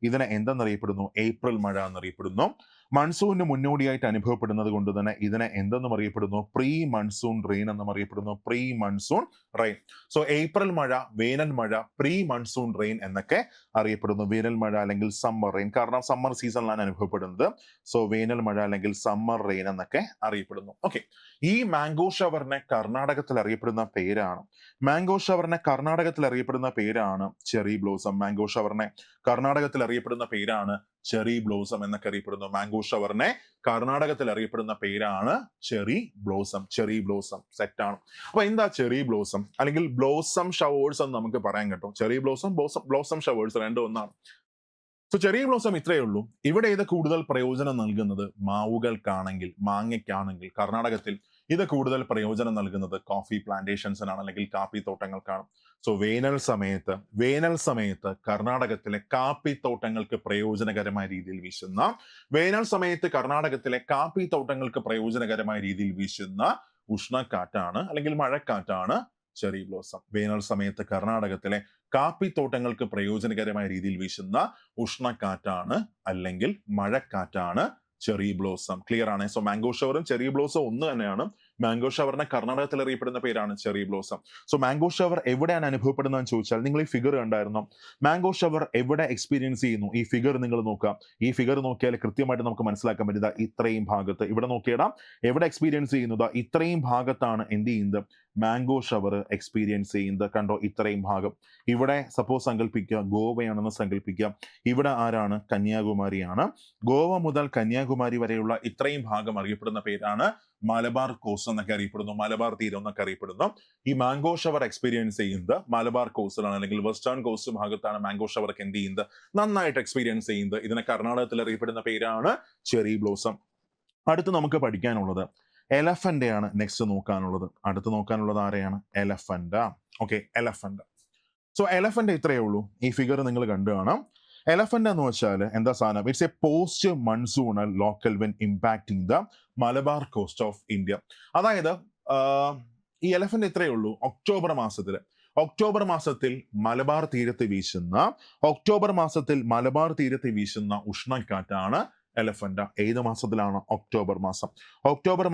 ഇതിനെ എന്തെന്നറിയപ്പെടുന്നു? ഏപ്രിൽ മഴ എന്നറിയപ്പെടുന്നു. മൺസൂണിന് മുന്നോടിയായിട്ട് അനുഭവപ്പെടുന്നത് കൊണ്ട് തന്നെ ഇതിനെ എന്തെന്നും അറിയപ്പെടുന്നു? പ്രീ മൺസൂൺ റെയിൻ എന്നും അറിയപ്പെടുന്നു. Pre monsoon rain. So April മഴ, വേനൽ മഴ, പ്രീ മൺസൂൺ റെയിൻ എന്നൊക്കെ അറിയപ്പെടുന്നു. വേനൽ മഴ അല്ലെങ്കിൽ സമ്മർ റെയിൻ, കാരണം സമ്മർ സീസണിലാണ് അനുഭവപ്പെടുന്നത്. സോ വേനൽ മഴ അല്ലെങ്കിൽ സമ്മർ റെയിൻ എന്നൊക്കെ അറിയപ്പെടുന്നു. ഓക്കെ, ഈ മാംഗോ ഷവറിനെ കർണാടകത്തിൽ അറിയപ്പെടുന്ന പേരാണ് ചെറി ബ്ലോസം. മാംഗോ ഷവറിനെ കർണാടകത്തിൽ അറിയപ്പെടുന്ന പേരാണ് ചെറി ബ്ലോസം എന്നൊക്കെ അറിയപ്പെടുന്നു. മാംഗോ ഷവറിനെ കർണാടകത്തിൽ അറിയപ്പെടുന്ന പേരാണ് ചെറി ബ്ലോസം. സെറ്റാണ്. അപ്പൊ എന്താ ചെറി ബ്ലോസം അല്ലെങ്കിൽ ബ്ലോസം ഷവേഴ്സ് എന്ന് നമുക്ക് പറയാൻ കേട്ടോ. ചെറി ബ്ലോസം ഷവേഴ്സ് രണ്ടും ഒന്നാണ്. സോ ചെറി ബ്ലോസം ഇത്രയേ ഉള്ളൂ. ഇവിടെ ഇത് കൂടുതൽ പ്രയോജനം നൽകുന്നത് മാവുകൾക്കാണെങ്കിൽ, മാങ്ങയ്ക്കാണെങ്കിൽ കർണാടകത്തിൽ ഇത് കൂടുതൽ പ്രയോജനം നൽകുന്നത് കോഫി പ്ലാന്റേഷൻസിനാണ്, അല്ലെങ്കിൽ കാപ്പി തോട്ടങ്ങൾക്കാണ്. സോ വേനൽ സമയത്ത് കർണാടകത്തിലെ കാപ്പി തോട്ടങ്ങൾക്ക് പ്രയോജനകരമായ രീതിയിൽ വീശുന്ന ഉഷ്ണക്കാറ്റാണ് അല്ലെങ്കിൽ മഴക്കാറ്റാണ് ചെറി ബ്ലോസം. വേനൽ സമയത്ത് കർണാടകത്തിലെ കാപ്പിത്തോട്ടങ്ങൾക്ക് പ്രയോജനകരമായ രീതിയിൽ വീശുന്ന ഉഷ്ണക്കാറ്റാണ് അല്ലെങ്കിൽ മഴക്കാറ്റാണ് ചെറി ബ്ലോസം. ക്ലിയർ ആണ്? സോ മാംഗോ ഷവറും ചെറി ബ്ലോസം ഒന്ന് തന്നെയാണ്. മാംഗോ ഷവറിനെ കർണാടകത്തിൽ അറിയപ്പെടുന്ന പേരാണ് cherry blossom. So mango shower എവിടെയാണ് അനുഭവപ്പെടുന്നതെന്ന് ചോദിച്ചാൽ, നിങ്ങൾ ഈ ഫിഗർ കണ്ടായിരുന്നോ? മാംഗോ ഷവർ എവിടെ എക്സ്പീരിയൻസ് ചെയ്യുന്നു? ഈ ഫിഗർ നിങ്ങൾ നോക്കുക. ഈ ഫിഗർ നോക്കിയാൽ കൃത്യമായിട്ട് നമുക്ക് മനസ്സിലാക്കാൻ പറ്റുക. ഇത്രയും ഭാഗത്ത് ഇവിടെ നോക്കിയിടാം. എവിടെ എക്സ്പീരിയൻസ് ചെയ്യുന്നത്? ഇത്രയും ഭാഗത്താണ് എന്ത് ചെയ്യുന്നത്? മാംഗോ ഷവർ എക്സ്പീരിയൻസ് ചെയ്യുന്നത്. കണ്ടോ? ഇത്രയും ഭാഗം. ഇവിടെ സപ്പോസ് സങ്കല്പിക്കുക ഗോവയാണെന്ന് സങ്കല്പിക്കുക. ഇവിടെ ആരാണ്? കന്യാകുമാരിയാണ്. ഗോവ മുതൽ കന്യാകുമാരി വരെയുള്ള ഇത്രയും ഭാഗം അറിയപ്പെടുന്ന പേരാണ് മലബാർ കോസ്റ്റ് എന്നൊക്കെ അറിയപ്പെടുന്നു. മലബാർ തീരം എന്നൊക്കെ അറിയപ്പെടുന്നു. ഈ മാംഗോ ഷവർ എക്സ്പീരിയൻസ് ചെയ്യുന്നത് മലബാർ കോസ്റ്റിലാണ്, അല്ലെങ്കിൽ വെസ്റ്റേൺ കോസ്റ്റ് ഭാഗത്താണ് മാംഗോ ഷവർക്ക് എന്ത് ചെയ്യുന്നത്? നന്നായിട്ട് എക്സ്പീരിയൻസ് ചെയ്യുന്നത്. ഇതിനെ കർണാടകത്തിൽ അറിയപ്പെടുന്ന പേരാണ് ചെറി ബ്ലോസം. അടുത്ത് നമുക്ക് പഠിക്കാനുള്ളത് എലഫന്റ് ആണ്. നെക്സ്റ്റ് നോക്കാനുള്ളത് ആരെയാണ്? Elephant. Okay, elephant. So elephant ഇത്രയേ ഉള്ളൂ. ഈ ഫിഗർ നിങ്ങൾ കണ്ടു കാണാം. എലഫന്റ് എന്ന് വെച്ചാൽ എന്താ സാധനം? It's a post monsoonal local wind impacting the Malabar coast of India. അതായത് ഈ എലഫന്റ് ഇത്രയേ ഉള്ളൂ. ഒക്ടോബർ മാസത്തിൽ മലബാർ തീരത്ത് വീശുന്ന ഉഷ്ണക്കാറ്റാണ് എലഫന്റ്. ഏത് മാസത്തിലാണ്? ഒക്ടോബർ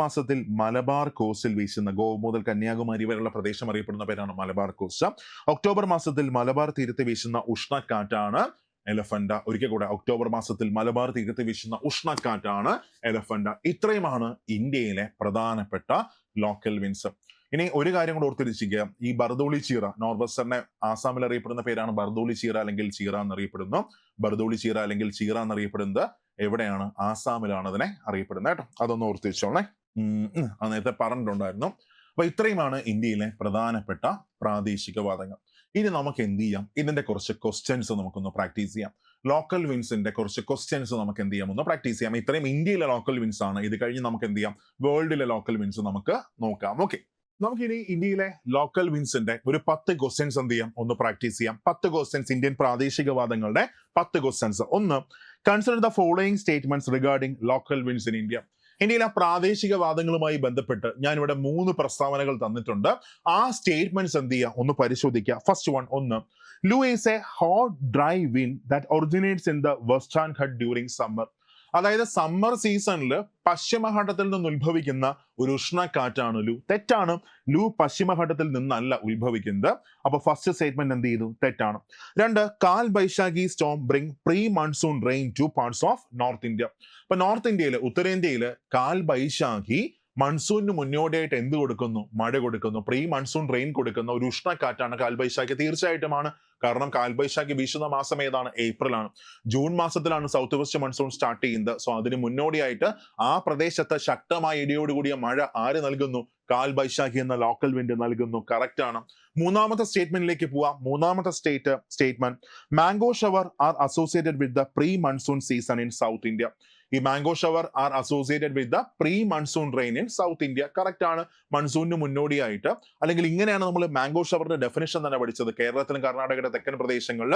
മാസത്തിൽ മലബാർ കോസ്റ്റിൽ വീശുന്ന, ഗോവ മുതൽ കന്യാകുമാരി വരെയുള്ള പ്രദേശം അറിയപ്പെടുന്ന പേരാണ് മലബാർ കോസ്റ്റ്. ഒക്ടോബർ മാസത്തിൽ മലബാർ തീരത്ത് വീശുന്ന ഉഷ്ണക്കാറ്റാണ് എലഫന്റ്. ഒരിക്കൽ കൂടെ, ഒക്ടോബർ മാസത്തിൽ മലബാർ തീരത്ത് വീശുന്ന ഉഷ്ണക്കാറ്റാണ് എലഫന്റ്. ഇത്രയുമാണ് ഇന്ത്യയിലെ പ്രധാനപ്പെട്ട ലോക്കൽ വിൻഡ്സ്. ഇനി ഒരു കാര്യം കൂടെ ഓർത്തിരിക്കുക. ഈ ബർദോളി ചീറ, നോർത്ത് വെസ്റ്ററിനെ ആസാമിൽ അറിയപ്പെടുന്ന പേരാണ് ബർദോളി ചീറ അല്ലെങ്കിൽ ചീറ എന്നറിയപ്പെടുന്നത്. എവിടെയാണ്? ആസാമിലാണ് അതിനെ അറിയപ്പെടുന്നത് കേട്ടോ. അതൊന്ന് ഓർത്ത് വെച്ചോളെ. നേരത്തെ പറഞ്ഞിട്ടുണ്ടായിരുന്നു. അപ്പൊ ഇത്രയുമാണ് ഇന്ത്യയിലെ പ്രധാനപ്പെട്ട പ്രാദേശിക വാദങ്ങൾ. ഇനി നമുക്ക് എന്ത് ചെയ്യാം? ഇതിന്റെ കുറച്ച് ക്വസ്റ്റ്യൻസ് നമുക്കൊന്ന് പ്രാക്ടീസ് ചെയ്യാം. ലോക്കൽ വിൻസിന്റെ കുറച്ച് ക്വസ്റ്റ്യൻസ് നമുക്ക് എന്ത് ചെയ്യാം? ഒന്ന് പ്രാക്ടീസ് ചെയ്യാം. ഇത്രയും ഇന്ത്യയിലെ ലോക്കൽ വിൻസ് ആണ്. ഇത് കഴിഞ്ഞ് നമുക്ക് എന്ത് ചെയ്യാം? വേൾഡിലെ ലോക്കൽ വിൻസ് നമുക്ക് നോക്കാം. ഓക്കെ, നമുക്കിനി ഇന്ത്യയിലെ ലോക്കൽ വിൻസിന്റെ ഒരു 10 ക്വസ്റ്റ്യൻസ് എന്ത് ചെയ്യാം? ഒന്ന് പ്രാക്ടീസ് ചെയ്യാം. 10 ക്വസ്റ്റ്യൻസ്, ഇന്ത്യൻ പ്രാദേശിക വാദങ്ങളുടെ 10 ക്വസ്റ്റ്യൻസ്. ഒന്ന്, consider the following statements regarding local wins in India. ഇന്ത്യയിലെ പ്രാദേശിക വാദങ്ങളുമായി ബന്ധപ്പെട്ട് ഞാൻ ഇവിടെ 3 പ്രസ്താവനകൾ തന്നിട്ടുണ്ട്. ആ സ്റ്റേറ്റ്മെന്റ്സ് എന്ത് ചെയ്യുക, ഒന്ന് പരിശോധിക്കുക. ഫസ്റ്റ് വൺ, ഒന്ന്, loo is a hot dry wind that originates in the western Ghat during summer. അതായത് സമ്മർ സീസണിൽ പശ്ചിമഘട്ടത്തിൽ നിന്ന് ഉത്ഭവിക്കുന്ന ഒരു ഉഷ്ണക്കാറ്റാണ് ലൂ. തെറ്റാണ്. ലൂ പശ്ചിമഘട്ടത്തിൽ നിന്നല്ല ഉത്ഭവിക്കുന്നത്. അപ്പൊ ഫസ്റ്റ് സ്റ്റേറ്റ്മെന്റ് എന്ത് ചെയ്തു, തെറ്റാണ്. 2, കാൽ Baisakhi Storm bring pre monsoon rain two parts of north India. അപ്പൊ നോർത്ത് ഇന്ത്യയില്, ഉത്തരേന്ത്യയില് കാൽ ബൈശാഖി മൺസൂണിന് മുന്നോടിയായിട്ട് എന്ത് കൊടുക്കുന്നു, മഴ കൊടുക്കുന്നു, പ്രീ മൺസൂൺ റെയിൻ കൊടുക്കുന്ന ഒരു ഉഷ്ണക്കാറ്റാണ് കാൽബൈശാഖി. തീർച്ചയായിട്ടുമാണ്. കാരണം കാൽബൈശാഖി വീശുന്ന മാസം ഏതാണ്, ഏപ്രിൽ ആണ്. ജൂൺ മാസത്തിലാണ് സൗത്ത് വെസ്റ്റ് മൺസൂൺ സ്റ്റാർട്ട് ചെയ്യുന്നത്. സോ അതിന് മുന്നോടിയായിട്ട് ആ പ്രദേശത്ത് ശക്തമായ ഇടിയോടുകൂടിയ മഴ ആര് നൽകുന്നു, കാൽബൈശാഖി എന്ന ലോക്കൽ വിൻഡ് നൽകുന്നു. കറക്റ്റ് ആണ്. മൂന്നാമത്തെ സ്റ്റേറ്റ്മെന്റിലേക്ക് പോവാം. മൂന്നാമത്തെ statement, mango shower are associated with the pre monsoon season in South India. ഈ mango shower are associated with the pre monsoon rain in South India. Correct ആണ്. മൺസൂണിന് മുന്നോടിയായിട്ട്, അല്ലെങ്കിൽ ഇങ്ങനെയാണ് നമ്മൾ മാംഗോ ഷവറിന്റെ ഡെഫിനിഷൻ തന്നെ പഠിച്ചത്. കേരളത്തിലും കർണാടകയുടെ തെക്കൻ പ്രദേശങ്ങളിൽ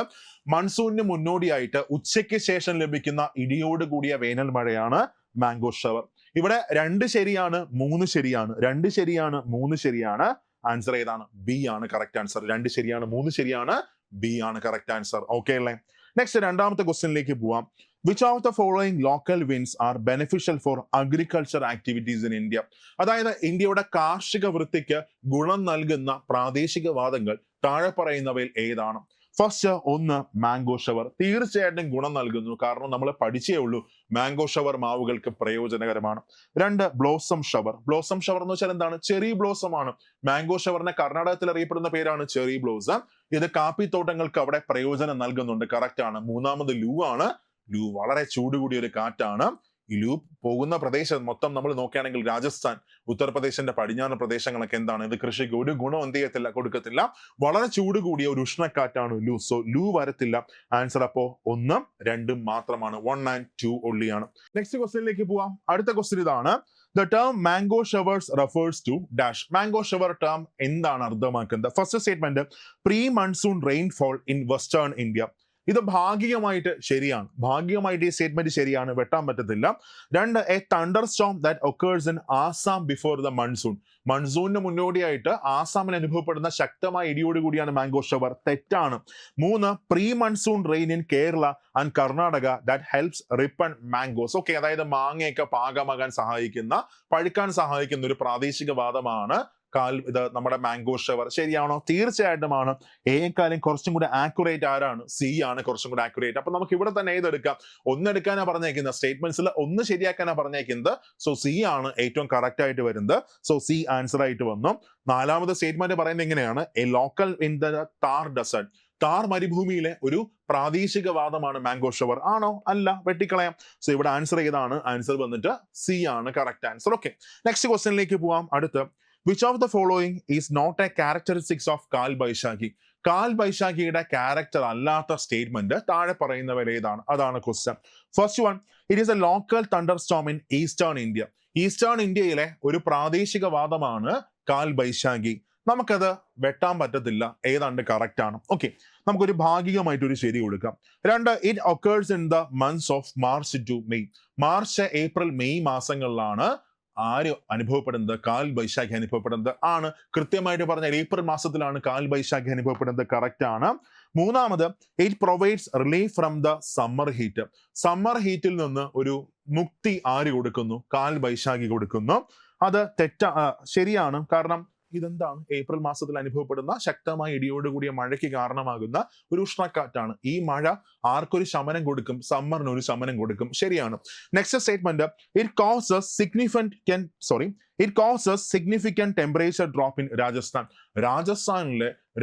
മൺസൂണിന് മുന്നോടിയായിട്ട് ഉച്ചയ്ക്ക് ശേഷം ലഭിക്കുന്ന ഇടിയോട് കൂടിയ വേനൽ മഴയാണ് മാംഗോ ഷവർ. ഇവിടെ 2 ശരിയാണ്, 3 ശരിയാണ്. 2 ശരിയാണ്, 3 ശരിയാണ്. ആൻസർ ഏതാണ്, ബി ആണ് കറക്റ്റ് ആൻസർ. 2 ശരിയാണ്, 3 ശരിയാണ്, ബി ആണ് കറക്റ്റ് ആൻസർ. ഓക്കെ അല്ലേ? നെക്സ്റ്റ് രണ്ടാമത്തെ ക്വസ്റ്റ്യനിലേക്ക് പോവാം. Which of the following local wins R beneficial four agriculture activities in India? അതായത് ഇന്ത്യയുടെ കാർഷിക വൃത്തിക്ക് ഗുണം നൽകുന്ന പ്രാദേശിക വാദങ്ങൾ താഴെ പറയുന്നവയിൽ ഏതാണ്? First, 1, mango shower. തീർച്ചയായിട്ടും ഗുണം നൽകുന്നു. കാരണം നമ്മൾ പഠിച്ചേ ഉള്ളൂ മാംഗോ ഷവർ മാവുകൾക്ക് പ്രയോജനകരമാണ്. 2, ബ്ലോസം ഷവർ. ബ്ലോസം ഷവർ എന്ന് വെച്ചാൽ എന്താണ്, ചെറി ബ്ലോസം ആണ്. മാംഗോ ഷവറിനെ കർണാടകത്തിൽ അറിയപ്പെടുന്ന പേരാണ് ചെറി ബ്ലോസം. ഇത് കാപ്പിത്തോട്ടങ്ങൾക്ക് അവിടെ പ്രയോജനം നൽകുന്നുണ്ട്. കറക്റ്റ് ആണ്. മൂന്നാമത് ലൂ ആണ്. ലൂ വളരെ ചൂട് കൂടിയ ഒരു കാറ്റാണ്. ഈ ലൂ പോകുന്ന പ്രദേശം മൊത്തം നമ്മൾ നോക്കുകയാണെങ്കിൽ രാജസ്ഥാൻ, ഉത്തർപ്രദേശിന്റെ പടിഞ്ഞാറ് പ്രദേശങ്ങളൊക്കെ എന്താണ്, ഇത് കൃഷിക്ക് ഒരു ഗുണം എന്ത് ചെയ്യത്തില്ല, കൊടുക്കത്തില്ല. വളരെ ചൂട് കൂടിയ ഒരു ഉഷ്ണക്കാറ്റാണ് ലൂ. സോ ലൂ വരത്തില്ല. ആൻസർ അപ്പോ 1, 2 മാത്രമാണ്. 1 and 2 only ആണ്. നെക്സ്റ്റ് ക്വസ്റ്റ്യനിലേക്ക് പോവാം. അടുത്ത ക്വസ്റ്റ്യൻ ഇതാണ്. The term mango showers refers to dash. Mango shower term എന്താണ് അർത്ഥമാക്കുന്നത്? First statement, pre monsoon rainfall in western India. ഇത് ഭാഗികമായിട്ട് ശരിയാണ്. ഭാഗികമായിട്ട് ഈ സ്റ്റേറ്റ്മെന്റ് ശരിയാണ്, വെട്ടാൻ പറ്റത്തില്ല. 2, a thunderstorm that occurs in Assam before the monsoon. മൺസൂണിന് മുന്നോടിയായിട്ട് ആസാമിൽ അനുഭവപ്പെടുന്ന ശക്തമായ ഇടിയോട് കൂടിയാണ് മാംഗോ ഷവർ. തെറ്റാണ്. 3, pre monsoon rain in Kerala and Karnataka that helps Ripon mangoes. Okay, അതായത് മാങ്ങയൊക്കെ പാകമാകാൻ സഹായിക്കുന്ന, പഴുക്കാൻ സഹായിക്കുന്ന ഒരു പ്രാദേശിക വാദമാണ് ഇത് നമ്മുടെ മാംഗോ ഷവർ. ശരിയാണോ? തീർച്ചയായിട്ടുമാണ്. ഏക്കാലും കുറച്ചും കൂടെ ആക്യുറേറ്റ് ആരാണ്? സി ആണ് കുറച്ചും കൂടെ ആക്യുറേറ്റ്. അപ്പൊ നമുക്ക് ഇവിടെ തന്നെ ഏതെടുക്കാം? 1 എടുക്കാനാണ് പറഞ്ഞേക്കുന്നത്. സ്റ്റേറ്റ്മെന്റ്സിൽ 1 ശരിയാക്കാനാണ് പറഞ്ഞേക്കുന്നത്. സോ സി ആണ് ഏറ്റവും കറക്റ്റ് ആയിട്ട് വരുന്നത്. സോ സി ആൻസർ ആയിട്ട് വന്നു. 4ാമത്തെ സ്റ്റേറ്റ്മെന്റ് പറയുന്നത് എങ്ങനെയാണ്? A local in the Thar desert. Thar മരുഭൂമിയിലെ ഒരു പ്രാദേശിക വാദമാണ് മാംഗോ ഷവർ. ആണോ? അല്ല. വെട്ടിക്കളയാം. സോ ഇവിടെ ആൻസർ ഏതാണ്? ആൻസർ വന്നിട്ട് സി ആണ് കറക്റ്റ് ആൻസർ. ഓക്കെ, നെക്സ്റ്റ് ക്വസ്റ്റ്യനിലേക്ക് പോവാം. അടുത്ത്, which of the following is not a characteristics of കാൽ ബൈശാഖി? കാൽ ബൈശാഖിയുടെ ക്യാരക്ടർ അല്ലാത്ത സ്റ്റേറ്റ്മെന്റ് താഴെ പറയുന്നവർ ഏതാണ്? അതാണ് question. First one, it is A local thunder Storm in eastern India. Eastern ഇന്ത്യയിലെ ഒരു പ്രാദേശിക വാദമാണ് കാൽ ബൈശാഖി. നമുക്കത് വെട്ടാൻ പറ്റത്തില്ല. ഏതാണ്ട് കറക്റ്റ് ആണ്. ഓക്കെ, നമുക്കൊരു ഭാഗികമായിട്ട് ഒരു ശരി കൊടുക്കാം. 2, it occurs in the months of March to May. March, April, May മാസങ്ങളിലാണ് ആര് അനുഭവപ്പെടുന്നത്? കാൽ ബൈശാഖി അനുഭവപ്പെടുന്നത്. ആണ്. കൃത്യമായിട്ട് പറഞ്ഞാൽ ഏപ്രിൽ മാസത്തിലാണ് കാൽ ബൈശാഖി അനുഭവപ്പെടുന്നത്. കറക്റ്റ് ആണ്. 3ാമത്, it provides relief from the summer heat. Summer ഹീറ്റിൽ നിന്ന് ഒരു മുക്തി ആര് കൊടുക്കുന്നു? കാൽ ബൈശാഖി കൊടുക്കുന്നു. അത് ശരിയാണ്. കാരണം ഇതെന്താണ്? ഏപ്രിൽ മാസത്തിൽ അനുഭവപ്പെടുന്ന ശക്തമായ ഇടിയോടുകൂടിയ മഴയ്ക്ക് കാരണമാകുന്ന ഒരു ഉഷ്ണക്കാറ്റാണ്. ഈ മഴ ആർക്കൊരു ശമനം കൊടുക്കും? സമ്മറിന് ഒരു ശമനം കൊടുക്കും. ശരിയാണ്. Next statement, it causes significant temperature drop in Rajasthan.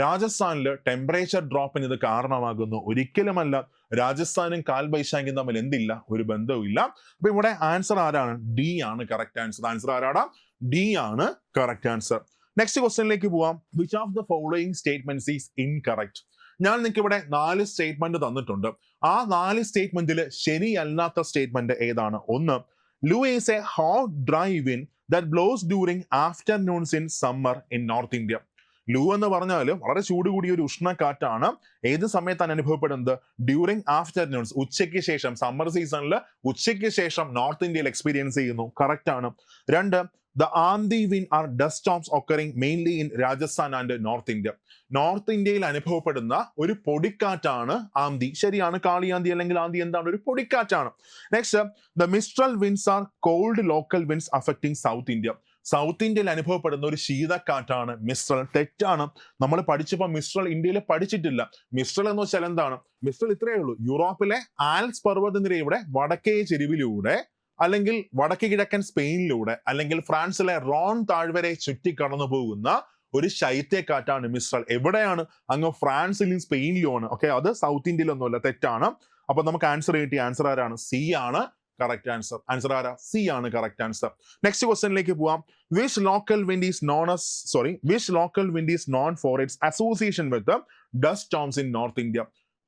രാജസ്ഥാനില് ടെമ്പറേച്ചർ ഡ്രോപ്പിന് ഇത് കാരണമാകുന്നു. ഒരിക്കലുമല്ല. രാജസ്ഥാനും കാൽ ബൈശാഖിയും തമ്മിൽ എന്തില്ല? ഒരു ബന്ധവും ഇല്ല. അപ്പൊ ഇവിടെ ആൻസർ ആരാണ്? ഡി ആണ് കറക്റ്റ് ആൻസർ. ആൻസർ ആരാണ്? ഡി ആണ് കറക്റ്റ് ആൻസർ. നെക്സ്റ്റ് ക്വസ്റ്റ്യനിലേക്ക് പോവാം. Which of the following statements is incorrect? ഞാൻ നിങ്ങൾക്ക് ഇവിടെ 4 സ്റ്റേറ്റ്മെന്റ് തന്നിട്ടുണ്ട്. ആ 4 സ്റ്റേറ്റ്മെന്റിൽ ശരിയല്ലാത്ത സ്റ്റേറ്റ്മെന്റ് ഏതാണ്? 1, loo is a hot dry wind that blows during afternoons in summer in north India. Loo എന്ന് പറഞ്ഞാൽ വളരെ ചൂട് കൂടിയ ഒരു ഉഷ്ണക്കാറ്റാണ്. ഏത് സമയത്താണ് അനുഭവപ്പെടുന്നത്? ഡ്യൂറിങ് ആഫ്റ്റർനൂൺസ്, ഉച്ചയ്ക്ക് ശേഷം. സമ്മർ സീസണിൽ ഉച്ചയ്ക്ക് ശേഷം നോർത്ത് ഇന്ത്യയിൽ എക്സ്പീരിയൻസ് ചെയ്യുന്നു. കറക്റ്റ് ആണ്. 2, the Aandhi wind are dust storms occurring mainly in Rajasthan and North India. North ഇന്ത്യയിൽ അനുഭവപ്പെടുന്ന ഒരു പൊടിക്കാറ്റാണ് ആന്തി. ശരിയാണ്. കാളിയാന്തി അല്ലെങ്കിൽ ആന്തി എന്താണ്? ഒരു പൊടിക്കാറ്റാണ്. Next, the Mistral winds are cold local winds affecting South India. South ഇന്ത്യയിൽ അനുഭവപ്പെടുന്ന ഒരു ശീതക്കാറ്റാണ് മിസ്ട്രൽ. തെറ്റാണ്. നമ്മൾ പഠിച്ചപ്പോൾ മിസ്ട്രൽ ഇന്ത്യയിൽ പഠിച്ചിട്ടില്ല. മിസ്ട്രൽ എന്ന് വെച്ചാൽ എന്താണ്? മിസ്ട്രൽ ഇത്രയേ ഉള്ളൂ. യൂറോപ്പിലെ ആൽപ്സ് പർവ്വതനിരയുടെ വടക്കേ ചെരിവിലൂടെ അല്ലെങ്കിൽ വടക്ക് കിഴക്കൻ സ്പെയിനിലൂടെ അല്ലെങ്കിൽ ഫ്രാൻസിലെ റോൺ താഴ്വരെ ചുറ്റി കടന്നു പോകുന്ന ഒരു ശൈത്യക്കാറ്റാണ് മിസ്ട്രൽ. എവിടെയാണ്? അങ്ങ് ഫ്രാൻസിലും സ്പെയിനിലുമാണ്. ഓക്കെ, അത് സൗത്ത് ഇന്ത്യയിലൊന്നുമല്ല. തെറ്റാണ്. അപ്പൊ നമുക്ക് ആൻസർ കിട്ടി. ആൻസർ ആരാണ്? സി ആണ് കറക്റ്റ് ആൻസർ. ആൻസർ ആരാ? സി ആണ് കറക്റ്റ് ആൻസർ. നെക്സ്റ്റ് ക്വസ്റ്റ്യനിലേക്ക് പോവാം. Which local wind is known for its association with dust storms in north India?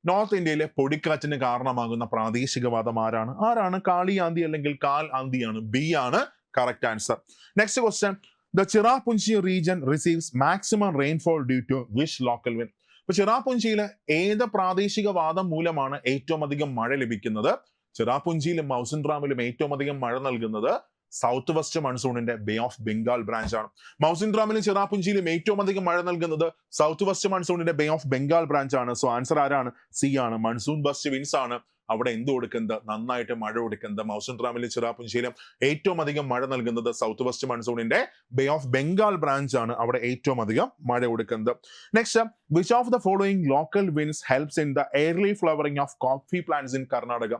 North ഇന്ത്യയിലെ പൊടിക്കാറ്റിന് കാരണമാകുന്ന പ്രാദേശികവാദം ആരാണ്? കാളിയാന്തി അല്ലെങ്കിൽ കാൽ ആന്തിയാണ്. ബി ആണ് correct answer. Next question, the Cherrapunji region receives maximum rainfall due to which local wind? ഇപ്പൊ ചിറാപുഞ്ചിയിലെ ഏത് പ്രാദേശികവാദം മൂലമാണ് ഏറ്റവും അധികം മഴ ലഭിക്കുന്നത്? ചിറാപുഞ്ചിയിലും മൗസിൻ റാമിലും ഏറ്റവും അധികം മഴ നൽകുന്നത് സൗത്ത് വെസ്റ്റ് മൺസൂണിന്റെ ബേ ഓഫ് ബംഗാൾ ബ്രാഞ്ച് ആണ്. മൗസിൻ റാമിലും ചിറാപുഞ്ചിയിലും ഏറ്റവും അധികം മഴ നൽകുന്നത് സൗത്ത് വെസ്റ്റ് മൺസൂണിന്റെ ബേ ഓഫ് ബംഗാൾ ബ്രാഞ്ച് ആണ്. സോ ആൻസർ ആരാണ്? സി ആണ്. മൺസൂൺ ബസ്റ്റ് വിൻസ് ആണ് അവിടെ എന്ത് കൊടുക്കുന്നത്? നന്നായിട്ട് മഴ കൊടുക്കുന്നത്. മൗസിൻ റാമിലും ചിറാപുഞ്ചിയിലും ഏറ്റവും അധികം മഴ നൽകുന്നത് സൗത്ത് വെസ്റ്റ് മൺസൂണിന്റെ ബേ ഓഫ് ബംഗാൾ ബ്രാഞ്ച് ആണ്. അവിടെ ഏറ്റവും അധികം മഴ കൊടുക്കുന്നത്. Next, which of the following local winds helps in the early flowering of coffee plants in Karnataka?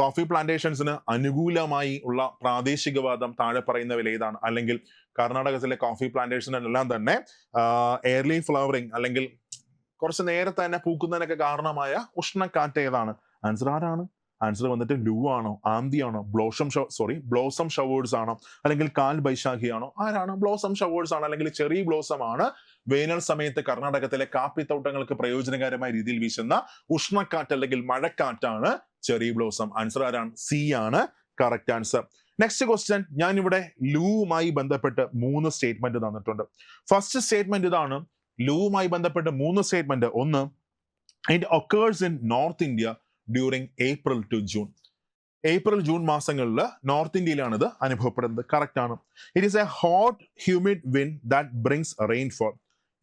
Coffee പ്ലാന്റേഷൻസിന് അനുകൂലമായി ഉള്ള പ്രാദേശികവാദം താഴെ പറയുന്നവയിൽ ഏതാണ്? അല്ലെങ്കിൽ കർണാടകത്തിലെ കോഫി പ്ലാന്റേഷനെല്ലാം തന്നെ എയർലി ഫ്ലവറിംഗ് അല്ലെങ്കിൽ കുറച്ച് നേരത്തെ തന്നെ പൂക്കുന്നതിനൊക്കെ കാരണമായ ഉഷ്ണക്കാറ്റ് ഏതാണ്? ആൻസർ ആരാണ്? ആൻസർ വന്നിട്ട് ലൂ ആണോ? ആന്തി ആണോ? ബ്ലോസം ഷവേഴ്സ് ആണോ? അല്ലെങ്കിൽ കാൽ ബൈശാഖി ആണോ? ആരാണ്? ബ്ലോസം ഷവേഴ്സ് ആണ് അല്ലെങ്കിൽ ചെറി ബ്ലോസം ആണ് വേനൽ സമയത്ത് കർണാടകത്തിലെ കാപ്പിത്തോട്ടങ്ങൾക്ക് പ്രയോജനകരമായ രീതിയിൽ വീശുന്ന ഉഷ്ണക്കാറ്റ് അല്ലെങ്കിൽ മഴക്കാറ്റാണ് ചെറി ബ്ലോസം. ആൻസർ ആരാണ്? സി ആണ് കറക്റ്റ് ആൻസർ. നെക്സ്റ്റ് ക്വസ്റ്റ്യൻ, ഞാൻ ഇവിടെ ലൂവുമായി ബന്ധപ്പെട്ട് 3 സ്റ്റേറ്റ്മെന്റ് തന്നിട്ടുണ്ട്. ഫസ്റ്റ് സ്റ്റേറ്റ്മെന്റ് ഇതാണ്. ലൂവുമായി ബന്ധപ്പെട്ട് 3 സ്റ്റേറ്റ്മെന്റ്. ഒന്ന്, it occurs in north India during April to June. April June മാസങ്ങളിൽ നോർത്ത് ഇന്ത്യയിലാണ് ഇത് അനുഭവപ്പെടുന്നത്. കറക്റ്റ് ആണ്. It is a hot humid wind that brings rainfall.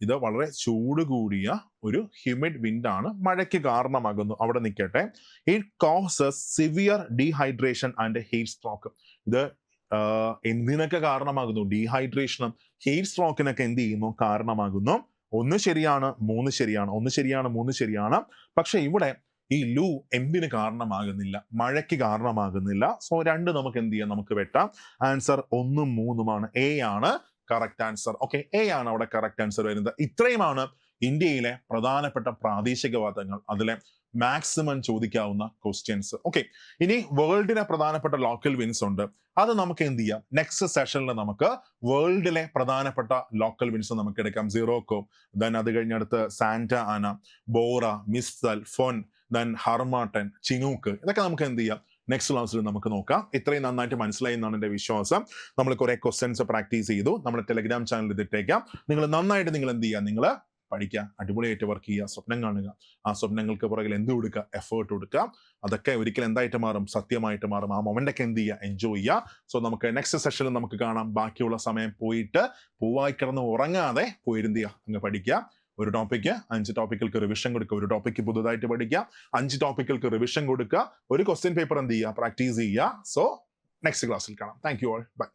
ഇത് വളരെ ചൂട് കൂടിയ ഒരു ഹ്യൂമിഡ് വിൻഡ് ആണ്, മഴയ്ക്ക് കാരണമാകുന്നു. അവിടെ നിൽക്കട്ടെ. It causes severe dehydration and heat stroke. ഇത് എന്തിനൊക്കെ കാരണമാകുന്നു? ഡീഹൈഡ്രേഷനും ഹീറ്റ് സ്ട്രോക്കിനൊക്കെ എന്ത് ചെയ്യുന്നു? കാരണമാകുന്നു. 1 ശരിയാണ്, 3 ശരിയാണ്. 1 ശരിയാണ്, 3 ശരിയാണ്. പക്ഷെ ഇവിടെ ഈ ലൂ എന്തിന് കാരണമാകുന്നില്ല? മഴയ്ക്ക് കാരണമാകുന്നില്ല. സോ 2 നമുക്ക് എന്ത് ചെയ്യാം? നമുക്ക് വെട്ടാം. ആൻസർ 1ഉം 3ഉമാണ്. എ ആണ് കറക്റ്റ് ആൻസർ. ഓക്കെ, എ ആണ് അവിടെ കറക്റ്റ് ആൻസർ വരുന്നത്. ഇത്രയുമാണ് ഇന്ത്യയിലെ പ്രധാനപ്പെട്ട പ്രാദേശികവാദങ്ങൾ, അതിലെ മാക്സിമം ചോദിക്കാവുന്ന ക്വസ്റ്റ്യൻസ്. ഓക്കെ, ഇനി വേൾഡിലെ പ്രധാനപ്പെട്ട ലോക്കൽ വിൻസ് ഉണ്ട്. അത് നമുക്ക് എന്ത് ചെയ്യാം? നെക്സ്റ്റ് സെഷനിൽ നമുക്ക് വേൾഡിലെ പ്രധാനപ്പെട്ട ലോക്കൽ വിൻസ് നമുക്ക് എടുക്കാം. സിറോക്കോ, ദെൻ അത് കഴിഞ്ഞടുത്ത് സാന്റ ആന, ബോറ, മിസ്സൽ, ഫൊൻ, ദെൻ ഹർമാട്ടൻ, ചിനൂക്ക്. ഇതൊക്കെ നമുക്ക് എന്ത് ചെയ്യാം? നെക്സ്റ്റ് ക്ലാസ്സിൽ നമുക്ക് നോക്കാം. ഇത്രയും നന്നായിട്ട് മനസ്സിലായി എന്നാണ് എൻ്റെ വിശ്വാസം. നമ്മൾ കുറെ ക്വസ്റ്റ്യൻസ് പ്രാക്ടീസ് ചെയ്തു. നമ്മുടെ ടെലിഗ്രാം ചാനൽ ഇതിട്ടേക്കാം. നിങ്ങൾ നന്നായിട്ട് നിങ്ങൾ എന്ത് ചെയ്യുക? നിങ്ങൾ പഠിക്കുക, അടിപൊളിയായിട്ട് വർക്ക് ചെയ്യുക, സ്വപ്നം കാണുക. ആ സ്വപ്നങ്ങൾക്ക് പുറകിൽ എന്ത് കൊടുക്കുക? എഫേർട്ട് കൊടുക്കുക. അതൊക്കെ ഒരിക്കലും എന്തായിട്ട് മാറും? സത്യമായിട്ട് മാറും. ആ മൊമെന്റൊക്കെ എന്ത് ചെയ്യുക? എൻജോയ് ചെയ്യുക. സോ നമുക്ക് നെക്സ്റ്റ് സെഷനിൽ നമുക്ക് കാണാം. ബാക്കിയുള്ള സമയം പോയിട്ട് പൂവായി കിടന്ന് ഉറങ്ങാതെ പോയിരുന്ന് ചെയ്യുക, അങ്ങ് പഠിക്കുക. ഒരു ടോപ്പിക്ക് 5 ടോപ്പിക്കൾക്ക് റിവിഷൻ കൊടുക്കുക. ഒരു ടോപ്പിക്ക് പുതുതായിട്ട് പഠിക്കുക, 5 ടോപ്പിക്കൾക്ക് റിവിഷൻ കൊടുക്കുക. ഒരു ക്വസ്റ്റ്യൻ പേപ്പർ എന്ത് ചെയ്യുക? പ്രാക്ടീസ് ചെയ്യുക. സോ നെക്സ്റ്റ് ക്ലാസ്സിൽ കാണാം. Thank you all. ബൈ.